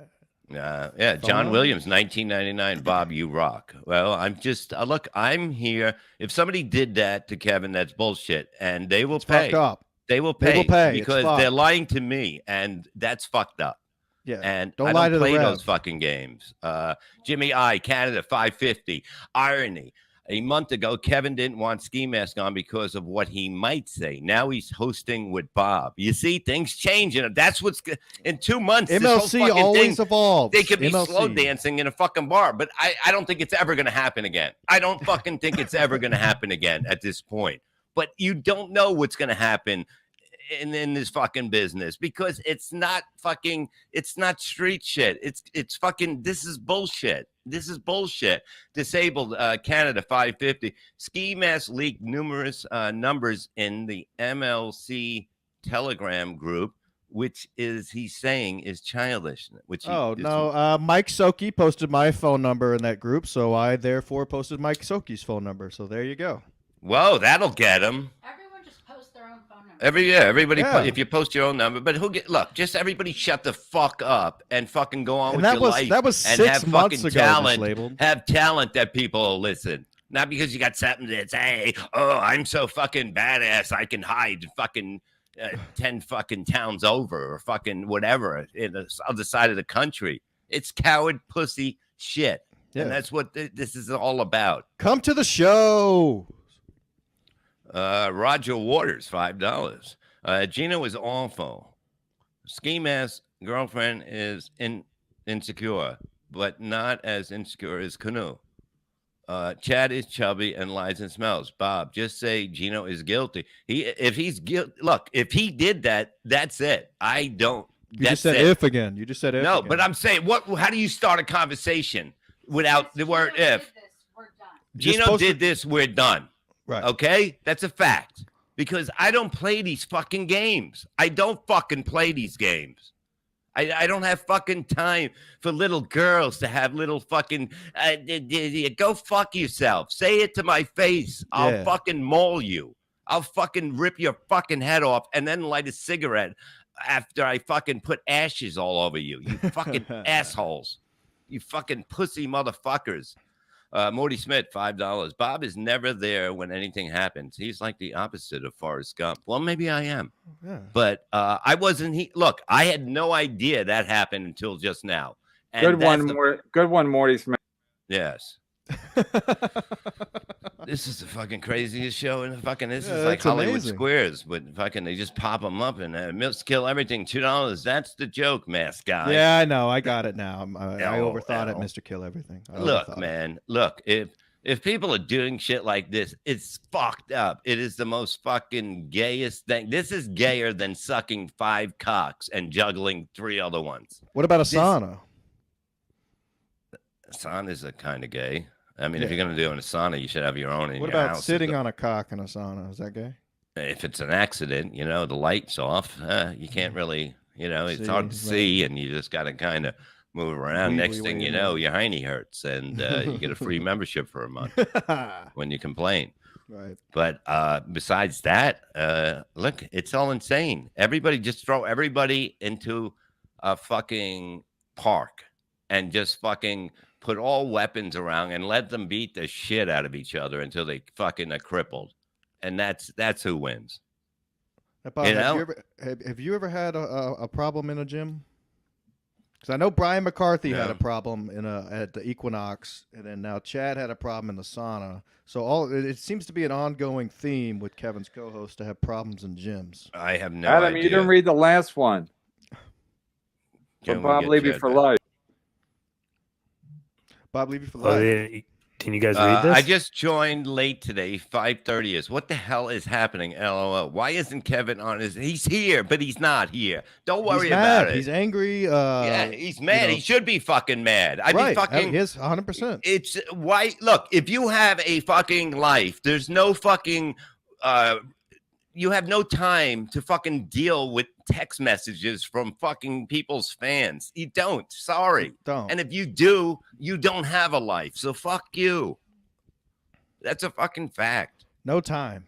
John Williams, 1999. Bob, you rock. Well, I'm just look. I'm here. If somebody did that to Kevin, that's bullshit, and they will pay. Fucked up. They will pay because it's they're lying to me, and that's fucked up. Yeah, and don't I lie don't to play the those fucking games. Jimmy I, Canada, 550. Irony. A month ago, Kevin didn't want Ski Mask on because of what he might say. Now he's hosting with Bob. You see, things change, and that's what's in 2 months. MLC always evolves. They could be slow dancing in a fucking bar, but I don't think it's ever going to happen again. I don't fucking think it's ever going to happen again at this point. But you don't know what's going to happen in this fucking business because it's not street shit. It's fucking, this is bullshit. This is bullshit. Disabled Canada, 550. Ski Mask leaked numerous numbers in the MLC Telegram group, which he's saying is childish. Mike Soki posted my phone number in that group, so I therefore posted Mike Soki's phone number. So there you go. Whoa, that'll get him. Everyone just post their own phone number. Everybody. Yeah. If you post your own number, but look, just everybody shut the fuck up and fucking go on And with your life. that was and 6 have months fucking ago. talent. Mislabeled. Have talent that people will listen. Not because you got something that say, oh, I'm so fucking badass, I can hide fucking 10 fucking towns over or fucking whatever in the other side of the country. It's coward pussy shit. Yeah. And that's what this is all about. Come to the show. Roger Waters, $5. Gino is awful. Ski mask girlfriend is insecure, but not as insecure as Canoe. Chad is chubby and lies and smells. Bob, just say Gino is guilty. If he's guilty, look, if he did that, that's it. I don't. You just said if again. You just said if. No, again. but I'm saying, how do you start a conversation without the word if? Gino did this, we're done. Right. Okay? That's a fact. Because I don't play these fucking games. I don't fucking play these games. I don't have fucking time for little girls to have little fucking go fuck yourself. Say it to my face. I'll fucking maul you. I'll fucking rip your fucking head off and then light a cigarette after I fucking put ashes all over you. You fucking assholes. You fucking pussy motherfuckers. Morty Smith, $5. Bob is never there when anything happens. He's like the opposite of Forrest Gump. Well, maybe I am. Yeah. But I wasn't. Look, I had no idea that happened until just now. And Good one, Morty Smith. Yes. This is the fucking craziest show in the fucking. This is Yeah, like that's Hollywood amazing. Squares, but fucking they just pop them up and milks kill everything. $2. That's the joke, mask guy. Yeah, I know. I got it now. I overthought it, no. Mr. Kill Everything. Look, man. Look, if people are doing shit like this, it's fucked up. It is the most fucking gayest thing. This is gayer than sucking 5 cocks and juggling 3 other ones. What about a sauna? Saunas are kind of gay. I mean, if you're going to do a sauna, you should have your own in What your about house. sitting on a cock in a sauna? Is that gay? If it's an accident, the light's off. You can't really, it's hard to See, see, and you just got to kind of move around. Next thing you know, wee. your hiney hurts, and you get a free membership for a month when you complain. Right. But besides that, look, it's all insane. Everybody just throw everybody into a fucking park and just fucking put all weapons around and let them beat the shit out of each other until they fucking are crippled. And that's who wins. Bob, have you ever had a problem in a gym? Because I know Brian McCarthy had a problem at the Equinox, and then now Chad had a problem in the sauna. So it seems to be an ongoing theme with Kevin's co-host to have problems in gyms. I have no Adam, idea. you didn't read the last one. Can we Bob get Levy Chad for back? life. Bob Levy for life. Can you guys read this? I just joined late today, 5:30 is. What the hell is happening? LOL. Why isn't Kevin on his? He's here, but he's not here. Don't worry He's about mad. it. He's angry. Yeah, he's mad. He should be fucking mad. I'd right. be fucking. He is 100%. It's why. Look, if you have a fucking life, there's no fucking. You have no time to fucking deal with text messages from fucking people's fans. You don't. Sorry. Don't. And if you do, you don't have a life. So fuck you. That's a fucking fact. No time.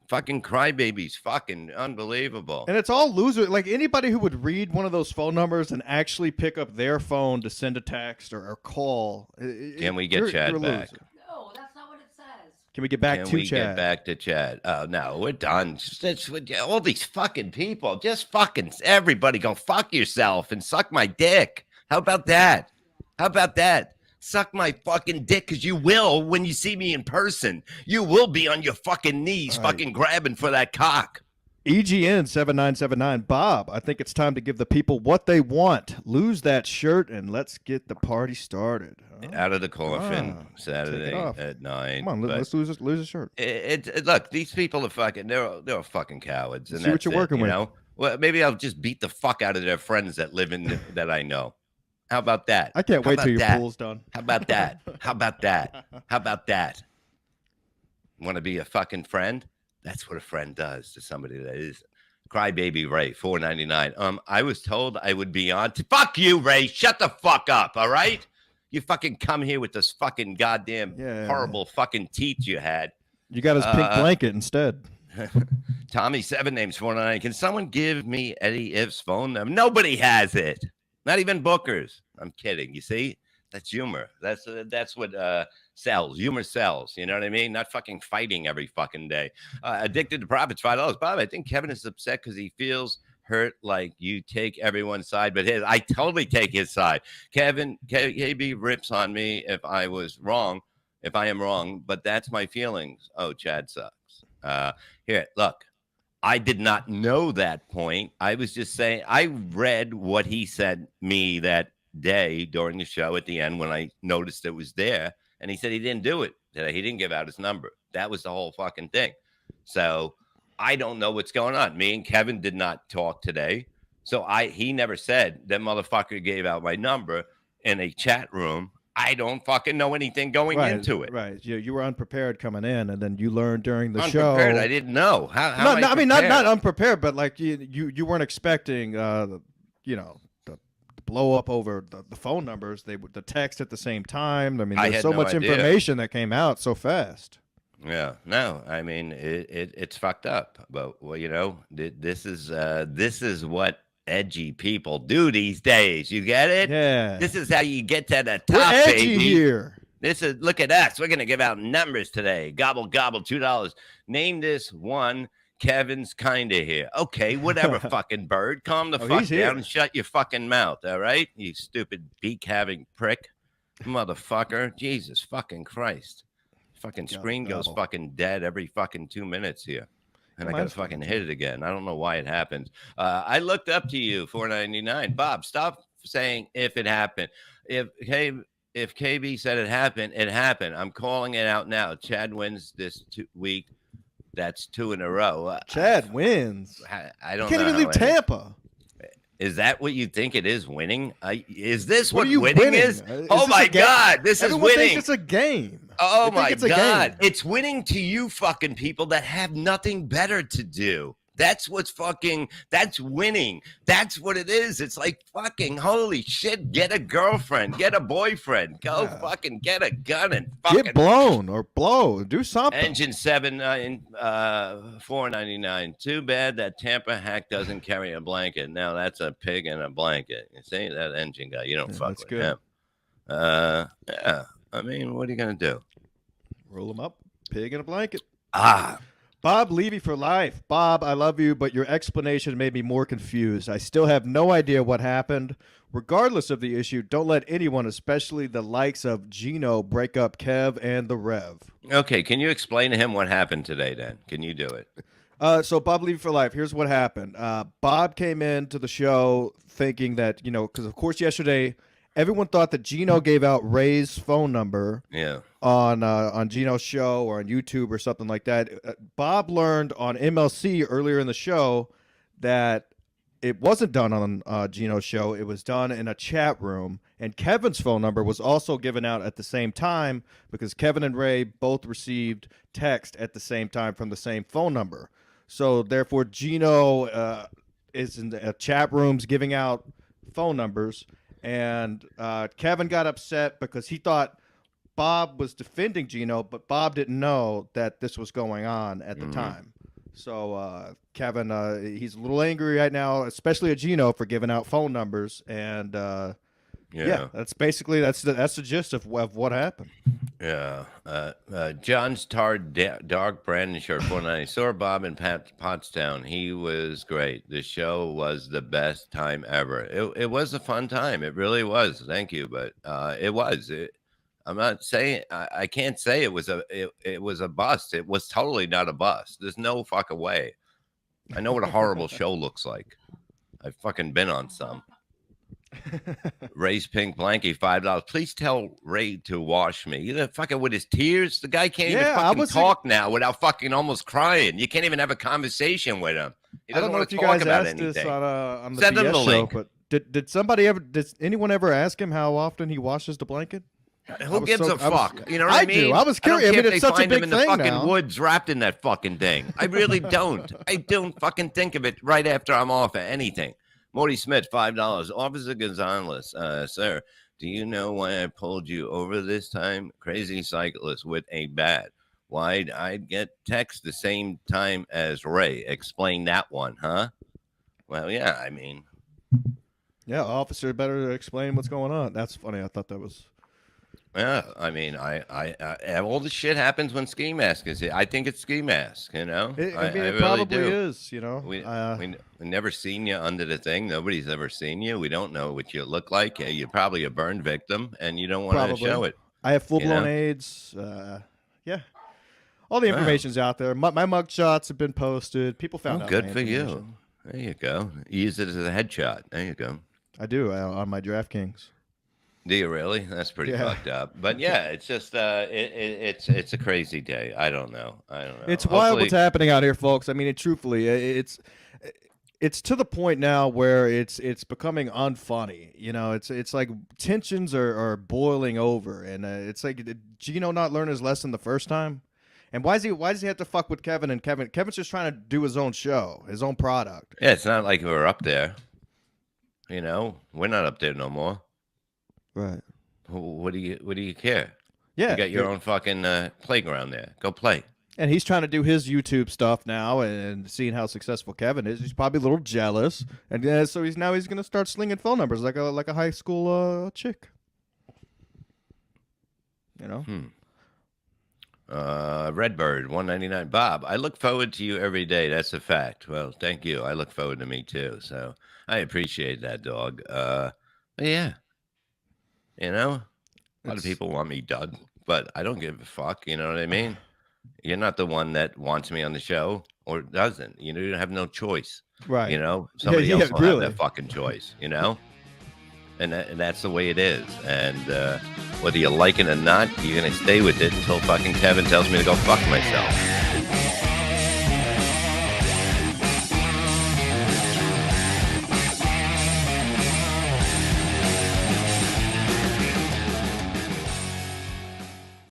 Fucking crybabies. Fucking unbelievable. And it's all loser. Like anybody who would read one of those phone numbers and actually pick up their phone to send a text or call. Can we get Chad back? No, that's not what it says. Can we get back Can to we Chad? get back to Chad? Oh, no, we're done. All these fucking people. Just fucking everybody go fuck yourself and suck my dick. How about that? How about that? Suck my fucking dick, because you will when you see me in person. You will be on your fucking knees fucking grabbing for that cock. EGN 7979. Bob, I think it's time to give the people what they want. Lose that shirt and let's get the party started. Huh? Out of the coffin Take it Saturday off. at 9. Come on, let's lose a shirt. Look, these people are fucking. They're fucking cowards. And See what you're working with. Know? Well, maybe I'll just beat the fuck out of their friends that live in that I know. How about that? I can't How wait about till your that? pool's done. How about that? How about that? How about that? Want to be a fucking friend? That's what a friend does to somebody that is. Crybaby Ray, $4.99. I was told I would be on. Fuck you, Ray. Shut the fuck up. All right. You fucking come here with this fucking goddamn horrible fucking teeth you had. You got his pink blanket instead. Tommy 7 names 499. Can someone give me Eddie If's phone number? Nobody has it. Not even bookers. I'm kidding. You see? That's humor. That's what sells. Humor sells. You know what I mean? Not fucking fighting every fucking day. Addicted to profits, $5. Bob, I think Kevin is upset because he feels hurt like you take everyone's side but his. I totally take his side. Kevin, KB rips on me if I am wrong, but that's my feelings. Oh, Chad sucks. Here, look. I did not know that point. I was just saying, I read what he said me that day during the show at the end when I noticed it was there. And he said he didn't do it today. He didn't give out his number. That was the whole fucking thing. So I don't know what's going on. Me and Kevin did not talk today. So he never said that motherfucker gave out my number in a chat room. I don't fucking know anything going into it. Right. You were unprepared coming in, and then you learned during the unprepared, show. I didn't know. How I mean, not unprepared, but like you weren't expecting, the blow up over the phone numbers. They would the text at the same time. I mean, there's so much information that came out so fast. Yeah, no, I mean it's fucked up. But well, this is what edgy people do these days. You get it? Yeah. This is how you get to the top, We're edgy baby. Here. Look at us. We're gonna give out numbers today. Gobble gobble, $2. Name this one. Kevin's kinda here. Okay, whatever, fucking bird. Calm the fuck down and shut your fucking mouth. All right, you stupid beak having prick, motherfucker. Jesus fucking Christ. Fucking screen goes fucking dead every fucking 2 minutes here. And I gotta fucking hit it again. I don't know why it happens. I looked up to you, $4.99. Bob, stop saying if it happened. If KB said it happened, it happened. I'm calling it out now. Chad wins this week. That's 2 in a row. Chad wins. I don't know. Can't even leave Tampa. Is that what you think it is winning? Is this what winning is? Oh my God, this is winning. Thinks it's a game. Oh my God, it's winning to you fucking people that have nothing better to do. That's winning. That's what it is. It's like fucking holy shit. Get a girlfriend, get a boyfriend, go fucking get a gun and fucking get blown or blow. Do something. Engine 7 $4.99. Too bad that Tampa hack doesn't carry a blanket. Now that's a pig in a blanket. You see that engine guy? You don't fuck with him. Yeah. I mean, what are you gonna do? Roll him up, pig in a blanket. Bob Levy for life. Bob, I love you, but your explanation made me more confused. I still have no idea what happened. Regardless of the issue, don't let anyone, especially the likes of Gino, break up Kev and the Rev. Okay, can you explain to him what happened today, then? Can you do it? So Bob Levy for life, here's what happened. Bob came into the show thinking that, because of course yesterday everyone thought that Gino gave out Ray's phone number on Gino's show or on YouTube or something like that. Bob learned on MLC earlier in the show that it wasn't done on Gino's show. It was done in a chat room. And Kevin's phone number was also given out at the same time because Kevin and Ray both received text at the same time from the same phone number. So therefore, Gino is in the chat rooms giving out phone numbers. And Kevin got upset because he thought Bob was defending Gino, but Bob didn't know that this was going on at the time. So Kevin, he's a little angry right now, especially at Gino for giving out phone numbers. And that's basically that's the gist of what happened. Yeah. John's Tard Dark Brandon shirt 490. Saw Bob in Pottstown. He was great. The show was the best time ever. It was a fun time. It really was. Thank you. But it was. I'm not saying I can't say it was a bust. It was totally not a bust. There's no fucking way. I know what a horrible show looks like. I've fucking been on some. Ray's pink blankie, $5. Please tell Ray to wash me. You know, fucking with his tears. The guy can't even fucking talk now without fucking almost crying. You can't even have a conversation with him. He doesn't want to talk about anything. This on the Send him BS the show, link. but did anyone ever ask him how often he washes the blanket? Who gives a fuck? You know what I mean? do. I was curious. I mean, it's such a big him in the thing fucking now. woods wrapped in that fucking thing. I really don't. I don't fucking think of it right after I'm off of anything. Morty Smith, $5. Officer Gonzalez, sir, do you know why I pulled you over this time? Crazy cyclist with a bat. Why'd I get text the same time as Ray? Explain that one, huh? Well, yeah, I mean. Yeah, officer better explain what's going on. That's funny. I thought that was. Yeah, I mean, I all the shit happens when Ski Mask is here. I think it's Ski Mask, you know. I mean, it really probably do. is, you know. We never seen you under the thing. Nobody's ever seen you. We don't know what you look like. You're probably a burn victim, and you don't want to show it. I have full-blown AIDS. Yeah. All the information's out there. My mug shots have been posted. People found out. Good for you. There you go. You use it as a headshot. There you go. I do on my DraftKings. Do you really? That's pretty fucked up. But yeah, it's just it's a crazy day. I don't know. It's wild what's happening out here, folks. I mean, truthfully, it's to the point now where it's becoming unfunny. You know, it's like tensions are boiling over, and it's like, did Gino not learn his lesson the first time? And why does he have to fuck with Kevin? And Kevin's just trying to do his own show, his own product. Yeah, it's not like we're up there. You know, we're not up there no more. Right. What do you care? Yeah. You got your own fucking playground there. Go play. And he's trying to do his YouTube stuff now, and seeing how successful Kevin is, he's probably a little jealous, and so he's going to start slinging phone numbers like a high school chick. You know. Redbird 199. Bob, I look forward to you every day. That's a fact. Well, thank you. I look forward to me too. So I appreciate that, dog. Yeah. You know, a lot of people want me dead, but I don't give a fuck. You know what I mean? You're not the one that wants me on the show or doesn't. You know, you have no choice. Right. You know, somebody else will have that fucking choice, you know? And that's the way it is. And whether you like it or not, you're going to stay with it until fucking Kevin tells me to go fuck myself.